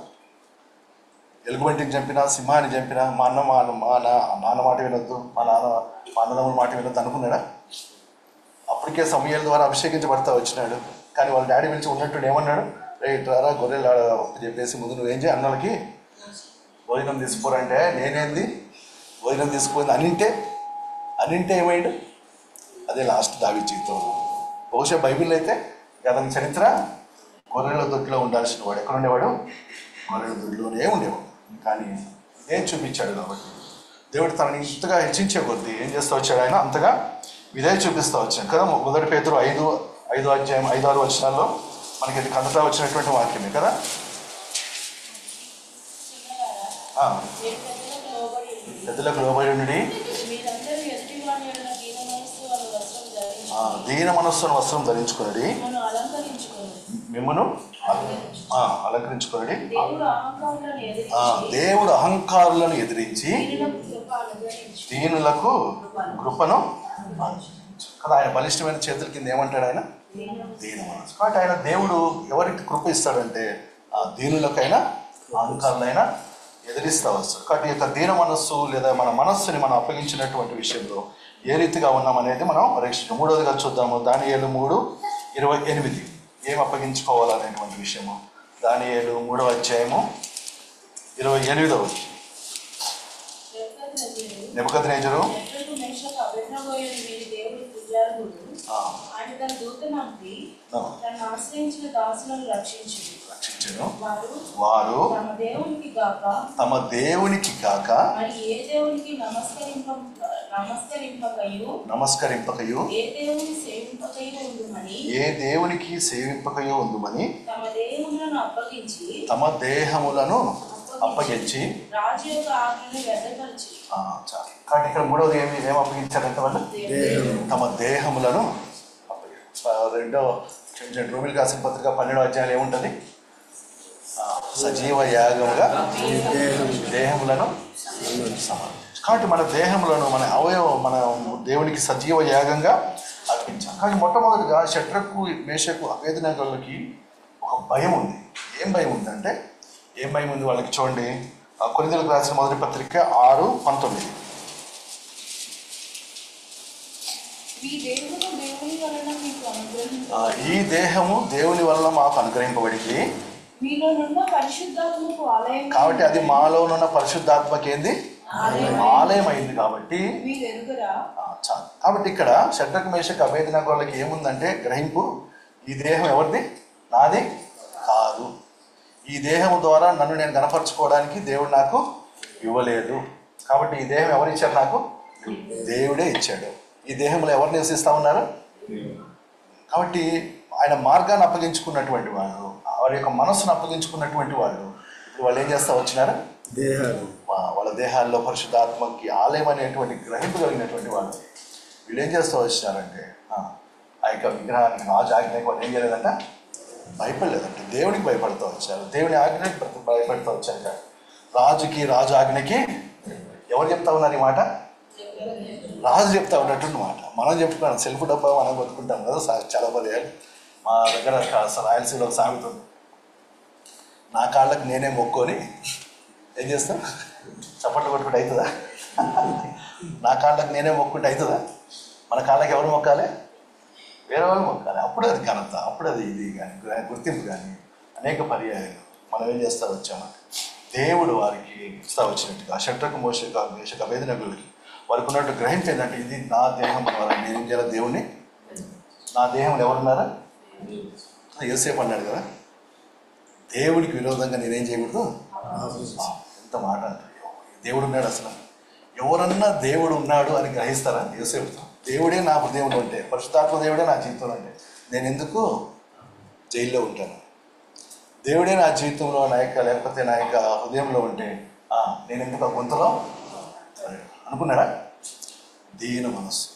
ఎలుగుబంటిని చంపినా, సింహాన్ని చంపినా, మా నాన్న మాట వినొద్దు, మా అన్నదమ్ముల మాట వినొద్దు అనుకున్నాడా? అప్పటికే సమూయేలు ద్వారా అభిషేకించబడతా వచ్చినాడు. కానీ వాళ్ళ డాడీ పిలిచి ఉన్నట్టు ఏమన్నాడు? రా గొర్రెలు చెప్పేసి ముందు నువ్వేం చేయి, అన్నలకి భోజనం తీసుకోరంటే నేనేంది భోజనం తీసుకుపోయింది అనింటే ఏమైండు? అదే లాస్ట్ దావీదు జీవితం. బహుశా బైబిల్ అయితే అతని చరిత్ర గొర్రెల దొడ్లో ఉండాల్సిన వాడు ఎక్కడ ఉండేవాడు? గొర్రెల దొడ్లోనే ఉండేవాడు. కానీ ఇదే చూపించాడు కాబట్టి దేవుడు తనని ఇంతగా హెచ్చించే కొద్దీ ఏం చేస్తూ వచ్చాడు? ఆయన అంతగా ఇదే చూపిస్తూ వచ్చాడు కదా. 1 పేతురు 5 అధ్యాయం 5-6 వచనాల్లో మనకి ఇది కంటతా వచ్చినటువంటి వాక్యమే కదా. పెద్దలకు లోబడి ఉండి దీన మనస్సును వస్త్రం ధరించుకున్నది, మిమ్మను అలంకరించుకున్నది. దేవుడు అహంకారులను ఎదిరించి దీనులకు కృపను కదా. ఆయన బలిష్టమైన చేతుల కింద ఏమంటాడు? ఆయన దీన మనస్సు. కాబట్టి ఆయన దేవుడు ఎవరికి కృప ఇస్తాడంటే ఆ దీనులకైనా అహంకారులైనా ఎదిరిస్తూ వస్తాడు. కాబట్టి ఈ యొక్క దీన మనస్సు లేదా మన మనస్సుని మనం అప్పగించినటువంటి విషయంలో ఏ రీతిగా ఉన్నామనేది మనం పరీక్షించాం. 3వదిగా చూద్దాము. దానియేలు 3:28 ఏం అప్పగించుకోవాలనేటువంటి విషయము. దానియేలు 3వ అధ్యాయము 28వ నెబుకద్నెజరు రక్షించెను. వారు తమ దేవునికి కాక నమస్కరింపకయు ఏ దేవునికి సేవింపకయు ఉందుమని తమ దేహములను అప్పగించి కాబట్టి ఇక్కడ 3వది ఏం అప్పగించారంటే వాళ్ళు తమ దేహములను అప్పగించారు. రోమిలకు రాసిన పత్రిక 12వ అధ్యాయంలో ఏముంటుంది? సజీవ యాగముగా దేహములను సమర్పించారు. కాబట్టి మన దేహములను మన మన దేవునికి సజీవ యాగంగా అర్పించాం. కానీ మొట్టమొదటిగా షడ్రకు మేషకు అబేద్నెగోలకి ఒక భయం ఉంది. ఏం భయం ఉందంటే ఏం భయం ఉంది వాళ్ళకి? చూడండి, కొరింథీయులకు రాసిన 1వ పత్రిక 6:19 ఈ దేహము దేవుని వలన మాకు అనుగ్రహింపబడింది. కాబట్టి అది మాలోనున్న పరిశుద్ధాత్మకి ఏంది? ఆలయం అయింది. కాబట్టి చాలు. కాబట్టి ఇక్కడ షడ్రకు మేషకు అబేద్నెగోలకి ఏముందంటే గ్రహింపు, ఈ దేహం ఎవరిది? నాది కాదు. ఈ దేహం ద్వారా నన్ను నేను గణపరచుకోవడానికి దేవుడు నాకు ఇవ్వలేదు. కాబట్టి ఈ దేహం ఎవరు ఇచ్చారు? నాకు దేవుడే ఇచ్చాడు. ఈ దేహంలో ఎవరు నివసిస్తూ ఉన్నారు? కాబట్టి ఆయన మార్గాన్ని అప్పగించుకున్నటువంటి వాళ్ళు, వారి యొక్క మనస్సును అప్పగించుకున్నటువంటి వాళ్ళు ఇప్పుడు వాళ్ళు ఏం చేస్తూ వచ్చినారు? వాళ్ళ దేహాల్లో పరిశుద్ధాత్మకి ఆలయం అనేటువంటి గ్రహింపు కలిగినటువంటి వాళ్ళు వీళ్ళు ఏం చేస్తూ వచ్చినారంటే ఆ యొక్క విగ్రహానికి రాజు ఆజ్ఞకి వాళ్ళు ఏం చేయలేదంట? భయపడలేదంటే దేవునికి భయపడుతూ వచ్చారు. దేవుని ఆజ్ఞకి భయపడుతూ వచ్చారు. రాజు ఆజ్ఞకి ఎవరు చెప్తా ఉన్నారు ఈ మాట? రాజు చెప్తా ఉన్నటువంటి మాట. మనం చెప్పుకున్నాం, సెల్ఫ్ డబ్బా మనం కొట్టుకుంటాం కదా చాలా పర్యాలు. మా దగ్గర రాయలసీమలో ఒక సామెత ఉంది, నా కాళ్ళకి నేనే మొక్కొని ఏం చేస్తాం? చప్పట్లు కొట్టుకుంటే అవుతుందా? నా కాళ్ళకి నేనే మొక్కుంటే అవుతుందా? మన కాళ్ళకి ఎవరు మొక్కాలి? వేరే వాళ్ళు మొక్కాలి. అప్పుడు అది ఘనత, అప్పుడు అది ఇది కానీ గుర్తింపు కానీ అనేక పర్యాయాలు మనం ఏం చేస్తూ వచ్చామంటే దేవుడు వారికి ఇస్తా వచ్చినట్టుగా షడ్రకు మేషకు అబేద్నెగోలకి వారికి ఉన్నట్టు గ్రహింపు ఏంటంటే ఇది నా దేహం ద్వారా నేనేం చేయాలి? దేవుణ్ణి నా దేహంలో ఎవరున్నారా? యోసేపు అన్నాడు కదా, దేవుడికి విరోధంగా నేనేం చేయకూడదు. ఎంత మాట దేవుడు ఉన్నాడు. అసలు ఎవరన్నా దేవుడు ఉన్నాడు అని గ్రహిస్తారా? యోసేపుతో దేవుడే నా హృదయంలో ఉంటే, పరిశుద్ధాత్మ దేవుడే నా జీవితంలో ఉంటే నేను ఎందుకు జైల్లో ఉంటాను? దేవుడే నా జీవితంలో లేకపోతే నా యొక్క హృదయంలో ఉంటే నేను ఎందుకు ఆ గుంతలో అనుకున్నాడా? దీన మనస్సు,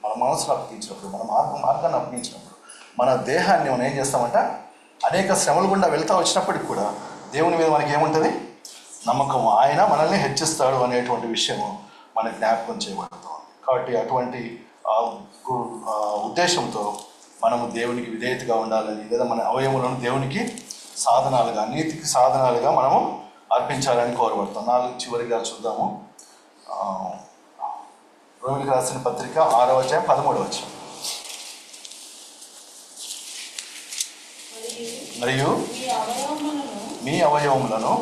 మన మనసును అప్పగించినప్పుడు, మన మార్గాన్ని అప్పగించినప్పుడు, మన దేహాన్ని మనం ఏం చేస్తామంట? అనేక శ్రమలు గుండా వెళ్తూ వచ్చినప్పటికి కూడా దేవుని మీద మనకి ఏముంటుంది? నమ్మకం. ఆయన మనల్ని హెచ్చిస్తాడు అనేటువంటి విషయము మనకు జ్ఞాపకం చేయబడతాం. కాబట్టి అటువంటి ఉద్దేశంతో మనము దేవునికి విధేయతగా ఉండాలని, లేదా మన అవయములను దేవునికి సాధనాలుగా, నీతికి సాధనాలుగా మనము అర్పించాలని కోరబడతాం. 4 చివరిగా చూద్దాము. రోమిలకు రాసిన పత్రిక 6వ అధ్యాయం 13వ వచనం. మరియు మీ అవయవములను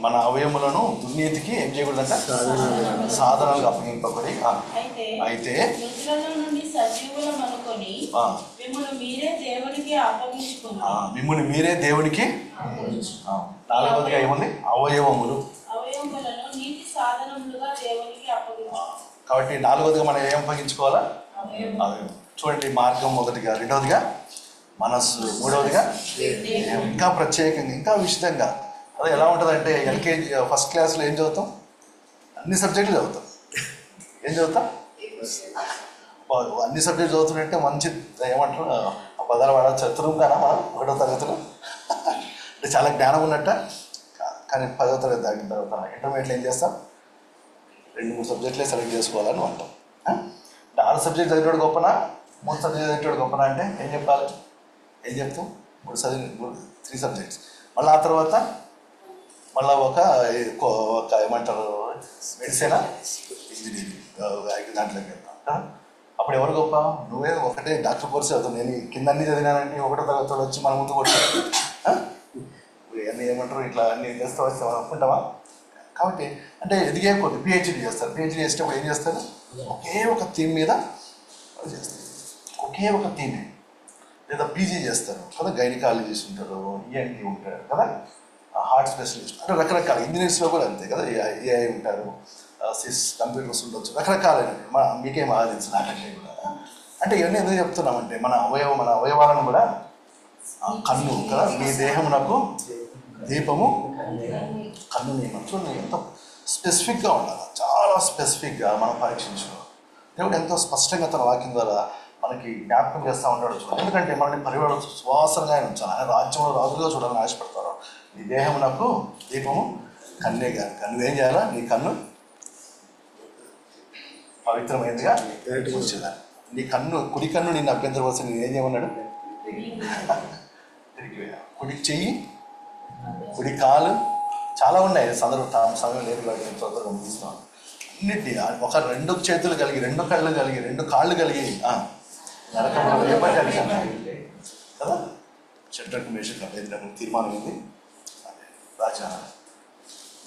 మన అవయములను దుర్నీతికి ఏం చేయకూడదంట? సాధనాలుగా అప్పగింపబడి. అయితే సజీవులమనుకొని మిమ్మును మీరే దేవునికి అప్పగించుకుని మిమ్మల్ని మీరే దేవునికి. నాలుగవదిగా ఏముంది? అవయవములను నీతి సాధనములుగా దేవునికి అప్పగించుకోవాలి. కాబట్టి నాలుగవదిగా మనం ఏం అప్పగించుకోవాలా? అవయవం. చూడండి, మార్గం మొదటిగా, రెండవదిగా మనస్సు, మూడవదిగా ఇంకా ప్రత్యేకంగా, ఇంకా విశిదంగా. అదే ఎలా ఉంటుందంటే ఎల్కేజీ ఫస్ట్ క్లాస్లో ఏం చదువుతాం? అన్ని సబ్జెక్టులు చదువుతాం. ఏం చదువుతాం? అన్ని సబ్జెక్టులు చదువుతుంటే మంచి ఏమంటారు ఆ పదాలు వాడ చతురం కానా మనం 1వ తరగతిలో అంటే చాలా జ్ఞానం ఉన్నట్ట. కానీ 10వ తరగతి దాటిన తర్వాత ఇంటర్మీడియట్లో ఏం చేస్తాం? 2-3 సబ్జెక్టులే సెలెక్ట్ చేసుకోవాలని అంటాం. అంటే 6 సబ్జెక్ట్ చదివేవాడు గొప్పనా, 3 సబ్జెక్ట్ చదివేవాడు గొప్పనా అంటే ఏం చెప్పాలి? ఏం చెప్తాం? 3 సబ్జెక్ట్స్. మళ్ళీ ఆ తర్వాత మళ్ళీ ఒక ఏమంటారు మెడిసిన్, ఇంజనీరింగ్ దాంట్లోకి వెళ్తాం. అప్పుడు ఎవరు గొప్ప? నువ్వే ఒకటే డాక్టర్ కోర్స్ చదువుతావు. నేను కింద అన్ని చదివినానంటే 1వ తరగతిలో వచ్చి మన ముందు కొట్టాను అన్నీ ఏమంటారు ఇట్లా అన్ని చేస్తూ వస్తే మనం అనుకుంటావా? కాబట్టి అంటే ఎదిగే కొద్ది పిహెచ్డీ చేస్తారు. పిహెచ్డీ చేసేటప్పుడు ఏం చేస్తారు? ఒకే ఒక థీమ్ మీద చేస్తారు. ఒకే ఒక థీమే. లేదా పీజీ చేస్తారు కదా, గైనకాలజిస్ట్ ఉంటారు, ఈఎన్టీ ఉంటారు కదా, హార్ట్ స్పెషలిస్ట్ అంటే రకరకాల. ఇంజనీర్స్లో కూడా అంతే కదా, ఏఐ ఉంటారు, కంప్యూటర్స్ ఉండొచ్చు, రకరకాలైనవి. మీకేం ఆలోచించు నాకంటే కూడా. అంటే ఇవన్నీ ఎందుకు చెప్తున్నామంటే మన అవయవాలను కూడా కన్ను కదా, మీ దేహమునకు దీపము కన్ను నియమం. చూడండి ఎంతో స్పెసిఫిక్గా ఉండాలి, చాలా స్పెసిఫిక్గా మనం పరీక్షించుకోవాలి. దేవుడు ఎంతో స్పష్టంగా తన వాక్యం ద్వారా మనకి జ్ఞాపకం చేస్తూ ఉంటాడు. ఎందుకంటే మనల్ని పరివాడు సువాసనగా ఉంచాలి. ఆయన రాజ్యంలో రాజులుగా చూడాలని ఆశపడతారు. నీ దేహమునకు దీపము కన్నే కనుక నువ్వేం చేయాలా? నీ కన్ను పవిత్రమైనదిగా ఉంచాలి. నీ కన్ను, కుడి కన్ను నిన్ను అభ్యంతరవలసి నేను ఏం చేయమన్నాడు? తిరిగి కుడి చెయ్యి, కుడి కాలు, చాలా ఉన్నాయి. సమయం లేదు కాబట్టి నేను తొందరగా ముగిస్తున్నాను. అన్నిటినీ ఒక 2 చేతులు కలిగి, 2 కళ్ళు కలిగి, 2 కాళ్ళు కలిగి నరకంలో వేయబడ్డాడు కదా. షడ్రకు మేషకు అభేద్రకు తీర్మానం ఏంది? రాజా,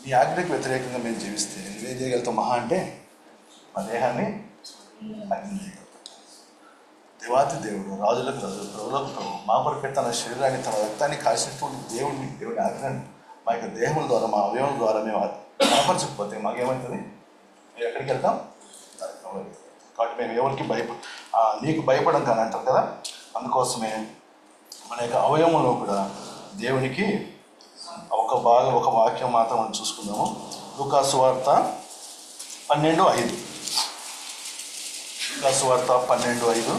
నీ ఆజ్ఞకు వ్యతిరేకంగా మేము జీవిస్తే నువ్వేం చేయగలుగుతావు? మహా అంటే మా దేహాన్ని అగ్ని చేయగలుగుతాం. దేవాతి దేవుడు, రాజులకు రాజు, ప్రభులకు ప్రభు, మా కొరకు తన శరీరాన్ని, తన రక్తాన్ని కాసినటువంటి దేవుడి ఆజ్ఞను మా యొక్క దేహముల ద్వారా, మా అవయవం ద్వారా మేము కనపరచకపోతే మాకేమవుతుంది? మేము ఎక్కడికి వెళ్తాం? కాబట్టి మేము ఎవరికి నీకు భయపడం కానీ అంటారు కదా. అందుకోసమే మన యొక్క అవయవంలో కూడా దేవునికి ఒక వాక్యం మాత్రం మనం చూసుకుందాము. లూకా సువార్త 12:5. లూకా సువార్త 12:5.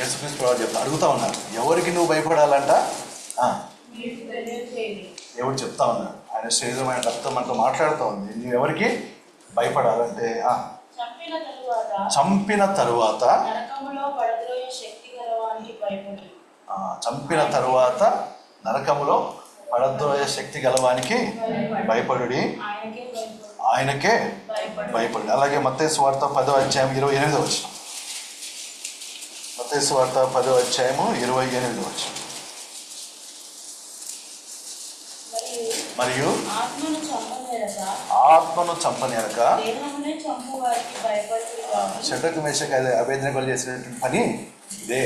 యేసుక్రీస్తు ప్రభువు చెప్తా అడుగుతా ఉన్నారు, ఎవరికి నువ్వు భయపడాలంట? దేవుడు చెప్తా ఉన్నాడు. ఆయన శరీరం, ఆయన రక్తం మనతో మాట్లాడుతూ ఉంది. నువ్వు ఎవరికి భయపడాలంటే చంపిన తరువాత నరకములో పడద్రోయ శక్తి గలవానికి భయపడుడి, ఆయనకే భయపడు. అలాగే మత్తయి సువార్త 10వ అధ్యాయం 28వ వచనం. మత్తయి సువార్త 10వ అధ్యాయము 28వ వచనం. మరియు ఆత్మను చంపనేరక షడ్రకు మేషకు అభేదనలు చేసినటువంటి పని ఇదే.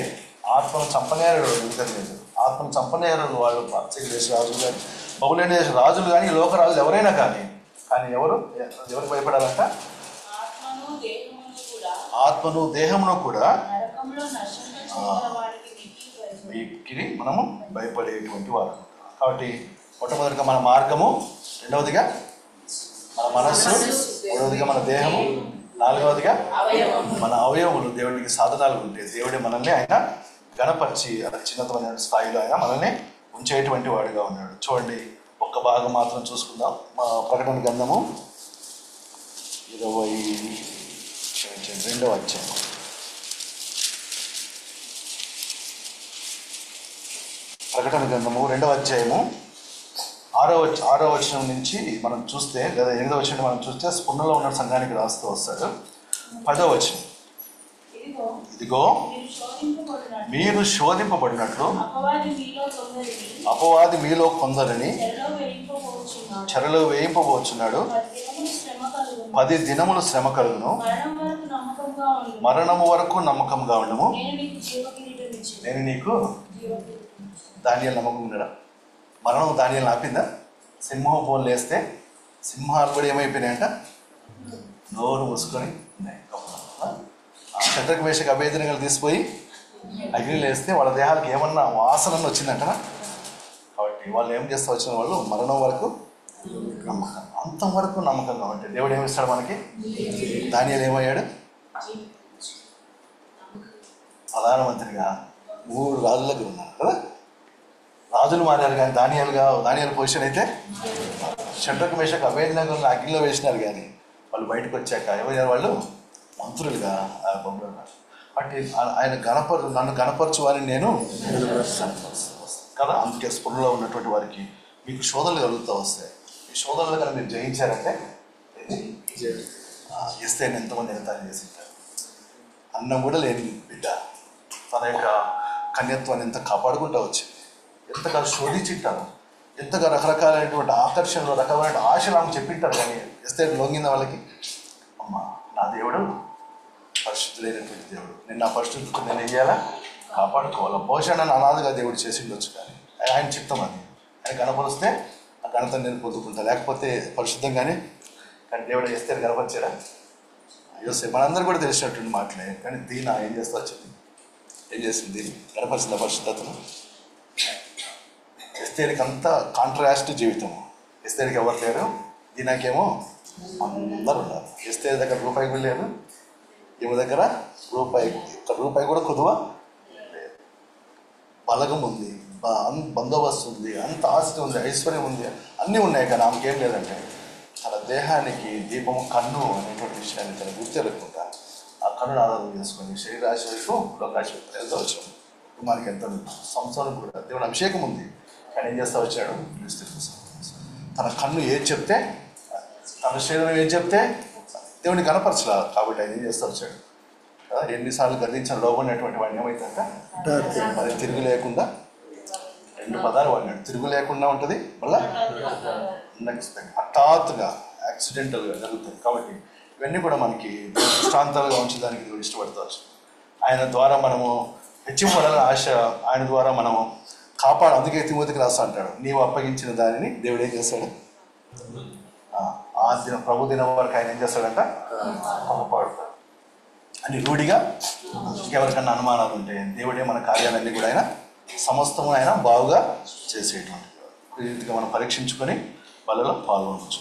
ఆత్మను చంపనేరడు లేదు. ఆత్మను చంపనేరడు వాళ్ళు పార్చక దేశ రాజులు కానీ, బహుళైన దేశ రాజులు కానీ, లోక రాజులు ఎవరైనా కానీ ఎవరికి భయపడాలంట? ఆత్మను దేహమును కూడా వీటికి మనము భయపడేటువంటి వారు. కాబట్టి మొట్టమొదటిగా మన మార్గము, రెండవదిగా మన మనస్సు, మూడవదిగా మన దేహము, నాలుగవదిగా మన అవయవములు దేవుడికి సాధనాలు ఉంటే దేవుడే మనల్ని ఆయన గణపరిచి చిన్నతమైన స్థాయిలో ఆయన మనల్ని ఉంచేటువంటి వాడిగా ఉన్నాడు. చూడండి, ఒక్క భాగం మాత్రం చూసుకుందాం. మా ప్రకటన గ్రంథము 22వ అధ్యాయం. ప్రకటన గ్రంథము 2వ అధ్యాయము 6వ వచనం నుంచి మనం చూస్తే, లేదా 8వ వచనం మనం చూస్తే స్ఫురణలో ఉన్న సంఘానికి రాస్తూ వస్తాడు. 10వ వచనం, ఇదిగో మీరు శోధింపబడినట్లు అపవాది మీలో కొందరిని చెరలో వేయింపబోచున్నాడు. 10 దినములు శ్రమ కలుగును, మరణము వరకు నమ్మకంగా ఉండము, నేను నీకు జీవకిరీటం ఇచ్చాను. నేను నీకు. జీవకిరీటం ఇచ్చాను. దానియేలు నమ్మకం ఉన్నాడా? మరణం దానియేలు ఆపిందా? సింహం పోలు వేస్తే సింహాలు కూడా ఏమైపోయినాయంట? నోరు మూసుకొని ఉన్నాయి. శత్రుఘ్న మేషక అబేద్నెగోలు తీసిపోయి అగ్నిలో వేస్తే వాళ్ళ దేహాలకు ఏమన్నా వాసన వచ్చిందంటనా? కాబట్టి వాళ్ళు ఏం చేస్తూ వచ్చిన వాళ్ళు మరణం వరకు నమ్మకం, అంతవరకు నమ్మకంగా ఉంటే దేవుడు ఏమిస్తాడు మనకి? దానియేలు ఏమయ్యాడు? ప్రధానమంత్రిగా 3 రాజుల దగ్గర ఉన్నారు కదా. రాజులు మారారు కానీ దానియేలు పొజిషన్ అయితే శత్రుఘ్న మేషక అబేద్నెగోలను అగ్నిలో వేసినారు కానీ వాళ్ళు బయటకు వచ్చాక ఏమయ్యారు? వాళ్ళు మంత్రులుగా బొమ్మలు. అంటే ఆయన నన్ను గణపరచు వారిని నేను కదా. అందుకే స్పృహలో ఉన్నటువంటి వారికి మీకు శోధనలు కలుగుతూ వస్తాయి. ఈ శోధనలు కనుక మీరు జయించారంటే ఎస్తేర్ని ఎంతమంది ఎగతాళి చేసింటారు. అన్నం కూడా లేని బిడ్డ తన యొక్క కన్యత్వాన్ని ఎంత కాపాడుకుంటూ వచ్చింది, ఎంతగా శోధించింటారు, ఎంతగా రకరకాలైనటువంటి ఆకర్షణలు, రకమైన ఆశలు ఆమె చెప్పింటారు. కానీ ఎస్తేర్ లొంగింది వాళ్ళకి. అమ్మ, నా దేవుడు పరిశుద్ధులైనటువంటి దేవుడు, నేను నా పరిశుద్ధత నేను ఏం చేయాలా? కాపాడుకోవాలా. బహుశా నన్ను అనాథగా దేవుడు చేసి ఉండొచ్చు కానీ ఆయన చిత్తం అది. ఆయన కనపరిస్తే ఆ ఘనత నేను పొందుకుంటా, లేకపోతే పరిశుద్ధంగానే. కానీ దేవుడు ఎస్తేర్ కనపరిచాడా? యోసేపు మనందరూ కూడా తెలిసినటువంటి మాటలే. కానీ దీని ఏం చేస్తా వచ్చింది? ఏం చేసింది? దీన్ని కనపరిచింది పరిశుద్ధతను. ఎస్తేరికి అంతా కాంట్రాస్ట్ జీవితము. ఎస్తేరికి ఎవరు లేరు, దీనాకేమో అందరూ ఉన్నారు. ఎస్తేరి దగ్గర రూపాయి కూడా లేదు, ఈమె దగ్గర రూపాయి కూడా కుదువ లేదు. బలగం ఉంది, బందోబస్తు ఉంది, అంత ఆస్తి ఉంది, ఐశ్వర్యం ఉంది, అన్నీ ఉన్నాయి. కానీ ఆమెకేం లేదంటే తన దేహానికి దీపము కన్ను అనేటువంటి విషయాన్ని తన గుర్తెరగకుండా ఆ కన్నును ఆధారం చేసుకొని శరీరాశ వైపు లోకాశ వైపు వెళ్తూ వచ్చాడు. కుమారికి ఎంత సంవత్సరం కూడా దేవుని అభిషేకం ఉంది. కానీ ఏం చేస్తూ వచ్చాడు? తన కన్ను ఏది చెప్తే, తన శరీరం ఏది చెప్తే దేవుని కనపరచలా. కాబట్టి ఆయన ఏం చేస్తూ వచ్చాడు కదా. ఎన్నిసార్లు గర్దించిన లోబడినటువంటి వాడిని ఏమైందంట? మరి తిరుగు లేకుండా 2 పదాలు వాడినాడు. తిరుగు లేకుండా ఉంటుంది, మళ్ళీ అన్ఎక్స్పెక్టెడ్, హఠాత్తుగా, యాక్సిడెంటల్గా జరుగుతుంది. కాబట్టి ఇవన్నీ కూడా మనకి దృష్టాంతాలుగా ఉంచడానికి దేవుడు ఇష్టపడతావచ్చు. ఆయన ద్వారా మనము హెచ్చింపడాలని ఆశ, ఆయన ద్వారా మనము అందుకే తిమోతికి రాస్తా అంటాడు, నీవు అప్పగించిన దానిని దేవుడు ఏం చేస్తాడు? ఆ దినం, ప్రభు దినం వరకు ఆయన ఏం చేస్తాడంట? కాపాడుతాడు అని రూఢిగా. ఇంకెవరికన్నా అనుమానాలు ఉంటే దేవుడే మన కార్యాలన్నీ కూడా ఆయన సమస్తము ఆయన బాగుగా చేసేటువంటి రీతిగా మనం పరీక్షించుకొని వాళ్ళలో పాల్గొనవచ్చు.